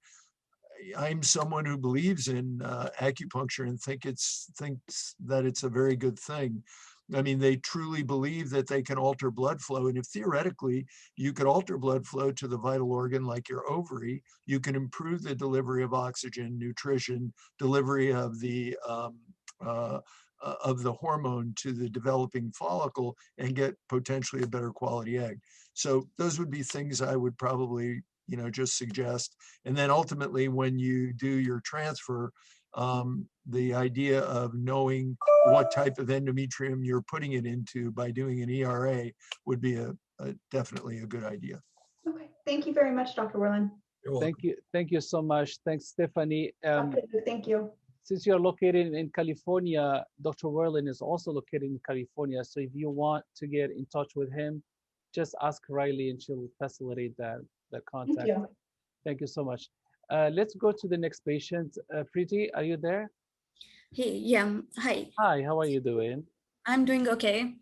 I'm someone who believes in acupuncture and thinks that it's a very good thing. I mean, they truly believe that they can alter blood flow. And if theoretically you could alter blood flow to the vital organ like your ovary, you can improve the delivery of oxygen, nutrition, delivery of the hormone to the developing follicle, and get potentially a better quality egg. So those would be things I would probably just suggest. And then ultimately, when you do your transfer, the idea of knowing what type of endometrium you're putting it into by doing an ERA would be definitely a good idea. Okay. Thank you very much, Dr. Werlin. You're welcome. Thank you so much. Thanks, Stephanie. Thank you. Since you're located in California, Dr. Werlin is also located in California. So if you want to get in touch with him, just ask Riley and she'll facilitate the contact. Thank you. Thank you so much. Let's go to the next patient. Preeti, are you there? Hey, yeah, hi. Hi, how are you doing? I'm doing okay.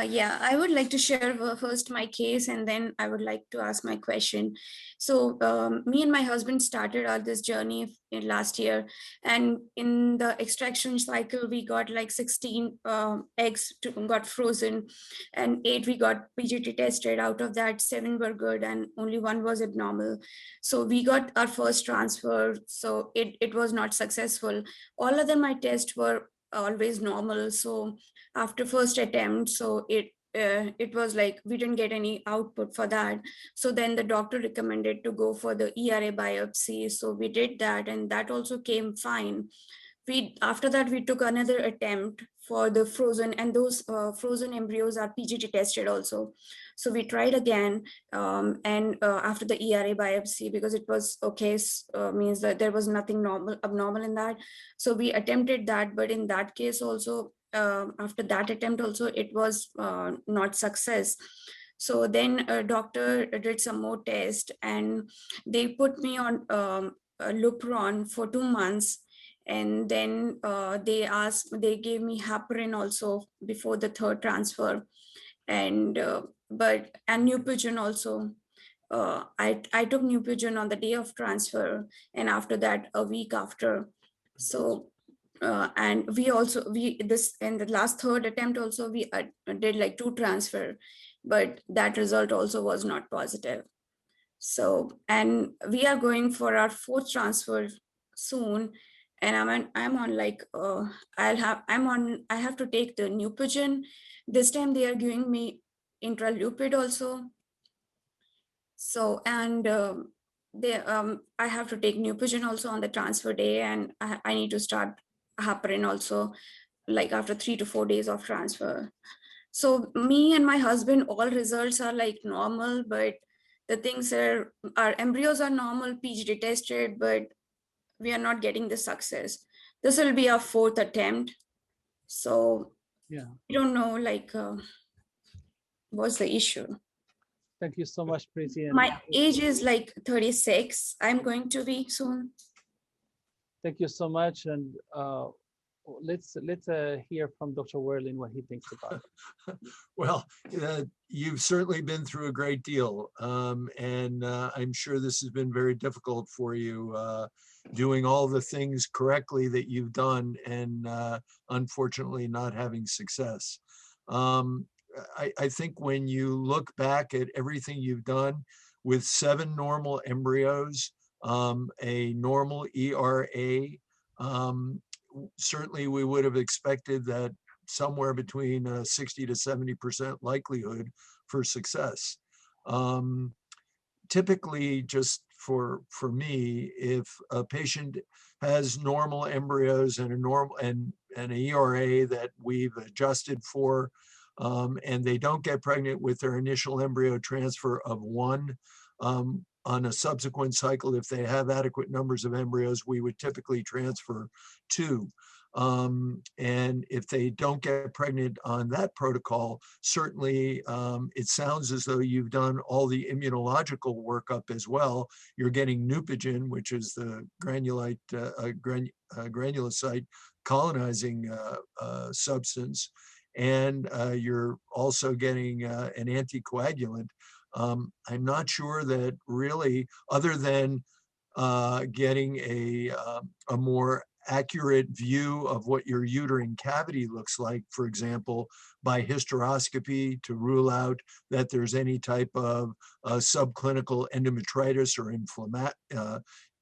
Yeah, I would like to share first my case, and then I would like to ask my question. So me and my husband started out this journey in last year, and in the extraction cycle, we got like 16 eggs got frozen, and 8 we got PGT tested. Out of that, 7 were good and only 1 was abnormal. So we got our first transfer, so it was not successful. All other my tests were always normal. So after first attempt, so it was like we didn't get any output for that. So then the doctor recommended to go for the ERA biopsy. So we did that, and that also came fine. After that we took another attempt for the frozen, and those frozen embryos are PGT tested also. So we tried again, and after the ERA biopsy, because it was okay, means that there was nothing abnormal in that. So we attempted that, but in that case also, after that attempt also, it was not success. So then a doctor did some more tests, and they put me on Lupron for 2 months. And then they gave me heparin also before the 3rd transfer, and Neupogen also. I took Neupogen on the day of transfer, and after that a week after. So and in the last 3rd attempt also we did like 2 transfer, but that result also was not positive. So, and we are going for our 4th transfer soon, and I'm on like I have to take the Neupogen. This time they are giving me intralupid also. So, and I have to take Neupogen also on the transfer day, and I need to start heparin also, like after 3 to 4 days of transfer. So me and my husband, all results are like normal, but the things are, our embryos are normal, PGD tested, but we are not getting the success. This will be our 4th attempt. So Yeah. I don't know, like, what's the issue? Thank you so much, Preeti. And My age is like 36. I'm going to be soon. thank you so much. And let's hear from Dr. Werlin what he thinks about it. Well, you've certainly been through a great deal, and I'm sure this has been very difficult for you, doing all the things correctly that you've done, and unfortunately not having success. I think when you look back at everything you've done with 7 normal embryos, a normal ERA, certainly we would have expected that somewhere between 60 to 70% likelihood for success. Typically, just for me, if a patient has normal embryos and a normal and an ERA that we've adjusted for, and they don't get pregnant with their initial embryo transfer of 1, on a subsequent cycle, if they have adequate numbers of embryos, we would typically transfer 2. And if they don't get pregnant on that protocol, certainly it sounds as though you've done all the immunological workup as well. You're getting Neupogen, which is the granulocyte colonizing substance, and you're also getting an anticoagulant. I'm not sure that really, other than getting a more accurate view of what your uterine cavity looks like, for example, by hysteroscopy, to rule out that there's any type of subclinical endometritis or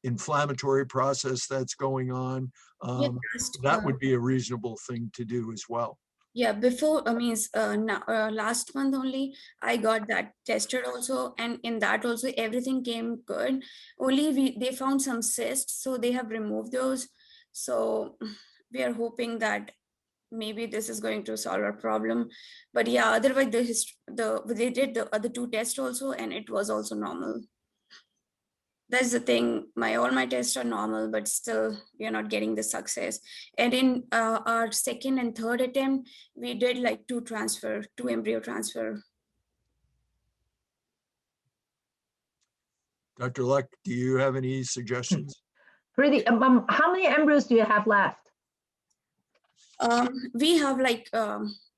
inflammatory process that's going on. That would be a reasonable thing to do as well. Yeah, before, last month only, I got that tested also. And in that also, everything came good. Only they found some cysts, so they have removed those. So we are hoping that maybe this is going to solve our problem. But yeah, otherwise they did the other 2 tests also, and it was also normal. That's the thing, all my tests are normal, but still we are not getting the success. And in our 2nd and 3rd attempt, we did like 2 embryo transfer. Dr. Luk, do you have any suggestions? Preeti, how many embryos do you have left? We have like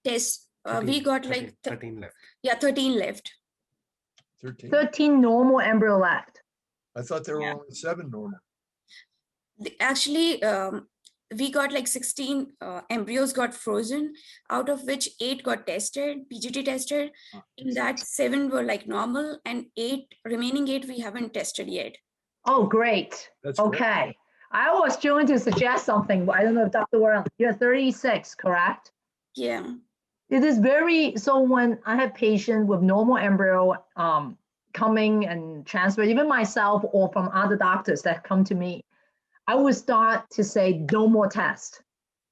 tests. 13, we got like 13 left. Yeah, 13 left. 13 normal embryo left. I thought there were only 7 normal. Actually, we got like 16 embryos got frozen, out of which 8 got tested, PGT tested. In that, 7 were like normal, and remaining 8 we haven't tested yet. Oh, great. That's okay. Great. I was going to suggest something, but I don't know if Dr. Werlin, you're 36, correct? Yeah. It is so when I have patients with normal embryo coming and transfer, even myself or from other doctors that come to me, I would start to say, no more test.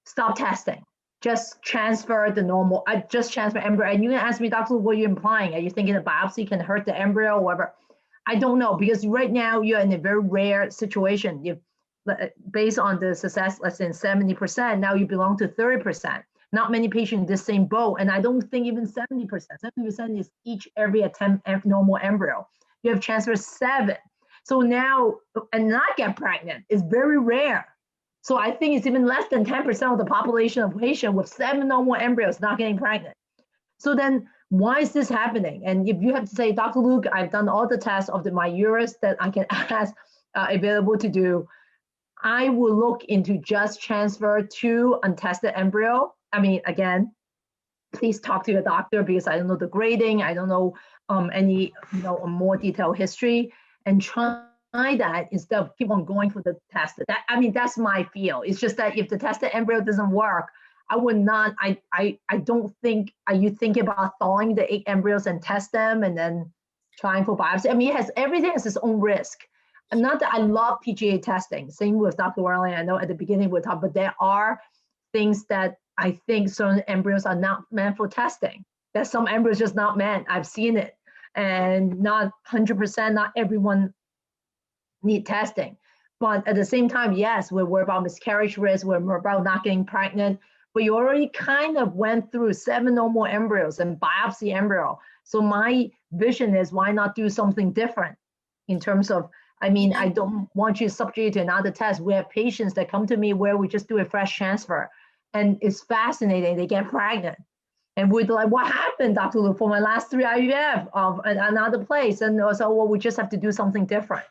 Stop testing. Just transfer the normal, just transfer embryo. And you can ask me, Dr. Luk, what are you implying? Are you thinking a biopsy can hurt the embryo or whatever? I don't know, because right now you're in a very rare situation. Based on the success, let's say 70%, now you belong to 30%. Not many patients in this same boat, and I don't think even 70%. 70% is every attempt normal embryo. You have transferred 7. So now, and not get pregnant is very rare. So I think it's even less than 10% of the population of patients with 7 normal embryos not getting pregnant. So then why is this happening? And if you have to say, Dr. Luk, I've done all the tests of my uterus that I can ask available to do, I will look into just transfer 2 untested embryo. I mean, again, please talk to your doctor, because I don't know the grading. I don't know any more detailed history, and try that instead of keep on going for the test. That's my feel. It's just that if the tested embryo doesn't work, I would not. I don't think. Are you thinking about thawing the 8 embryos and test them and then trying for biopsy. I mean, everything has its own risk. And not that I love PGA testing. Same with Dr. Werlin. I know at the beginning we talked, but there are things that I think certain embryos are not meant for testing. That some embryos just not meant. I've seen it, and not 100%. Not everyone need testing. But at the same time, yes, we're worried about miscarriage risk. We're worried about not getting pregnant. But you already kind of went through 7 normal embryos and biopsy embryo. So my vision is, why not do something different in terms of, I mean, I don't want you subject to another test. We have patients that come to me where we just do a fresh transfer, and it's fascinating. They get pregnant. And we're like, what happened, Dr. Luk, for my last 3 IVF of another place? And so, well, we just have to do something different.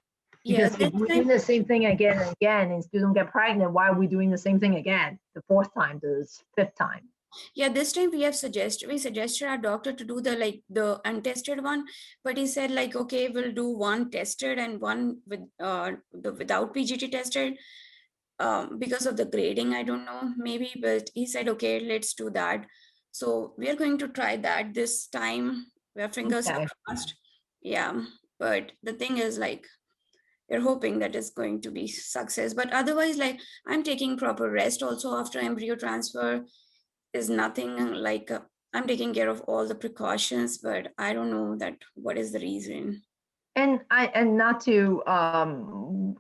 Because if we're doing the same thing again and again and still don't get pregnant, why are we doing the same thing again? The 4th time, the 5th time. Yeah, this time we suggested our doctor to do the untested one, but he said like, okay, we'll do one tested and one with without PGT tested, because of the grading. I don't know, maybe, but he said, okay, let's do that. So we are going to try that this time. We have fingers crossed. Yeah, but the thing is, like, we're hoping that it's going to be success. But otherwise, like, I'm taking proper rest also after embryo transfer. Is nothing like I'm taking care of all the precautions, but I don't know that what is the reason. And not to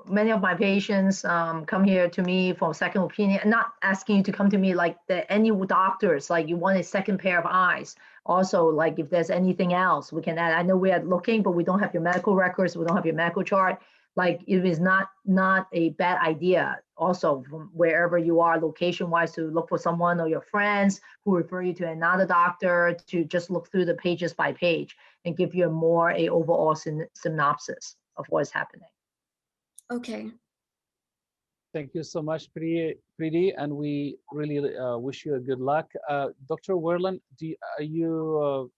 many of my patients come here to me for second opinion. I'm not asking you to come to me like any doctors, like you want a second pair of eyes. Also, like if there's anything else we can add. I know we are looking, but we don't have your medical records. We don't have your medical chart. Like it is not a bad idea also from wherever you are location-wise to look for someone or your friends who refer you to another doctor to just look through the pages by page and give you a overall synopsis of what's happening. Okay. Thank you so much, Preeti, and we really wish you a good luck. Dr. Werlin, are you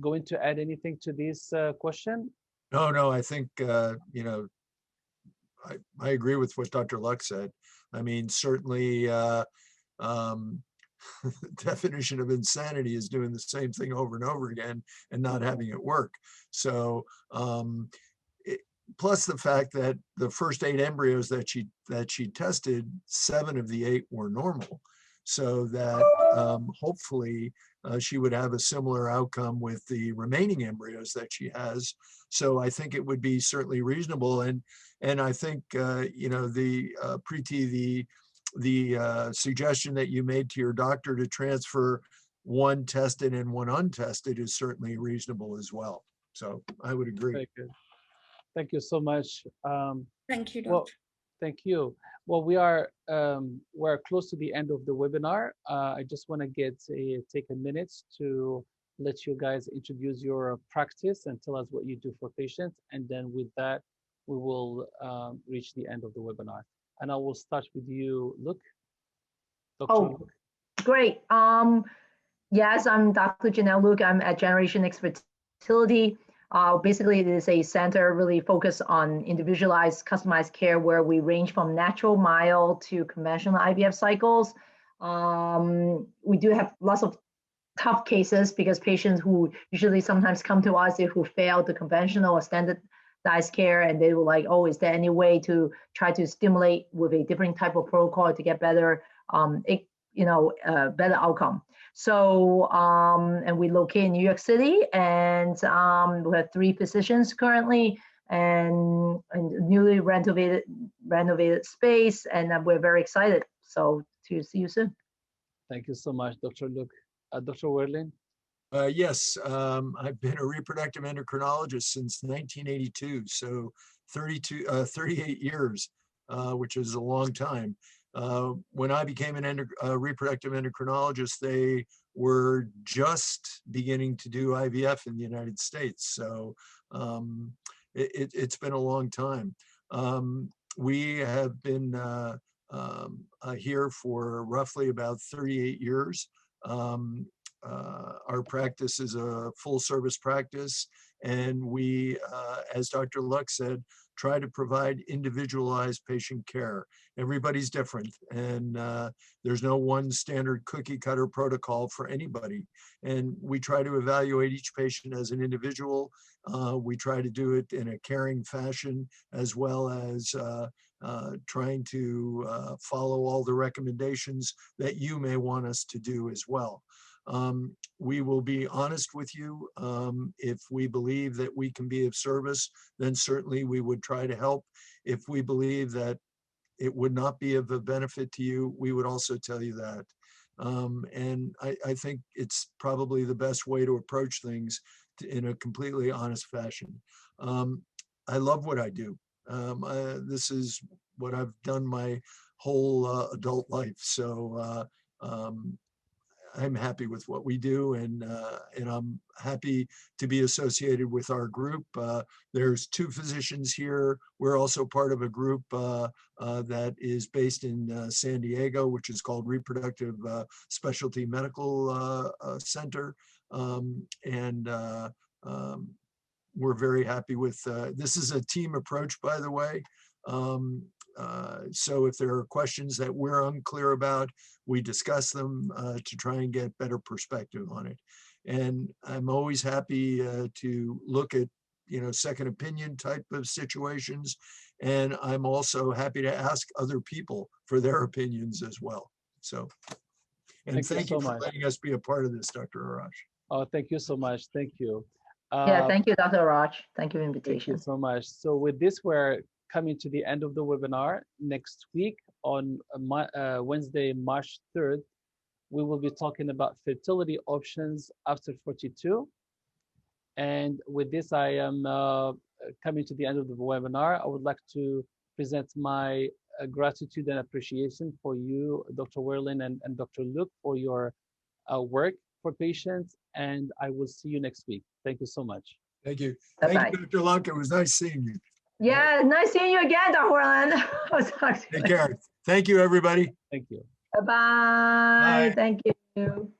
going to add anything to this question? No, I think, I agree with what Dr. Luk said. I mean, certainly the definition of insanity is doing the same thing over and over again and not having it work. So, plus the fact that the first 8 embryos that she tested, 7 of the 8 were normal. So that hopefully she would have a similar outcome with the remaining embryos that she has. So I think it would be certainly reasonable. And I think, Preeti, the suggestion that you made to your doctor to transfer 1 tested and 1 untested is certainly reasonable as well. So I would agree. Very good. Thank you so much. Thank you, Doctor. Well, thank you. Well, we're close to the end of the webinar. I just want to take a minute to let you guys introduce your practice and tell us what you do for patients. And then with that, we will reach the end of the webinar. And I will start with you, Luk. Dr. Luk. Great. Yes, I'm Dr. Janelle Luk. I'm at Generation X Fertility. Basically, it is a center really focused on individualized, customized care where we range from natural, mild to conventional IVF cycles. We do have lots of tough cases because patients who usually sometimes come to us who failed the conventional or standardized care, and they were like, oh, is there any way to try to stimulate with a different type of protocol to get better, better outcome. So, and we locate in New York City, and we have 3 physicians currently, and newly renovated space, and we're very excited. So to see you soon. Thank you so much, Dr. Luk. Dr. Werlin? Yes, I've been a reproductive endocrinologist since 1982, so 38 years, which is a long time. When I became a reproductive endocrinologist, they were just beginning to do IVF in the United States. So it's been a long time. We have been here for roughly about 38 years. Our practice is a full service practice, and we, as Dr. Luk said, try to provide individualized patient care. Everybody's different, and there's no one standard cookie cutter protocol for anybody. And we try to evaluate each patient as an individual. We try to do it in a caring fashion, as well as trying to follow all the recommendations that you may want us to do as well. We will be honest with you. If we believe that we can be of service, then certainly we would try to help. If we believe that it would not be of a benefit to you, we would also tell you that. And I think it's probably the best way to approach things in a completely honest fashion. I love what I do. This is what I've done my whole adult life. So I'm happy with what we do, and I'm happy to be associated with our group. There's 2 physicians here. We're also part of a group that is based in San Diego, which is called Reproductive Specialty Medical Center. We're very happy with, this is a team approach, by the way. So if there are questions that we're unclear about, we discuss them to try and get better perspective on it. And I'm always happy to look at, second opinion type of situations. And I'm also happy to ask other people for their opinions as well. So, and thank you for letting us be a part of this, Dr. Arash. Oh, thank you so much. Thank you. Yeah, thank you, Dr. Arash. Thank you for the invitation. Thank you so much. So with this, we're coming to the end of the webinar. Next week on Wednesday, March 3rd, we will be talking about fertility options after 42. And with this, I am coming to the end of the webinar. I would like to present my gratitude and appreciation for you, Dr. Werlin and Dr. Luk, for your work for patients. And I will see you next week. Thank you so much. Thank you. Bye-bye. Thank you, Dr. Luk. It was nice seeing you. Yeah, nice seeing you again, Dr. Werlin. Take care. Thank you, everybody. Thank you. Bye-bye. Bye. Thank you.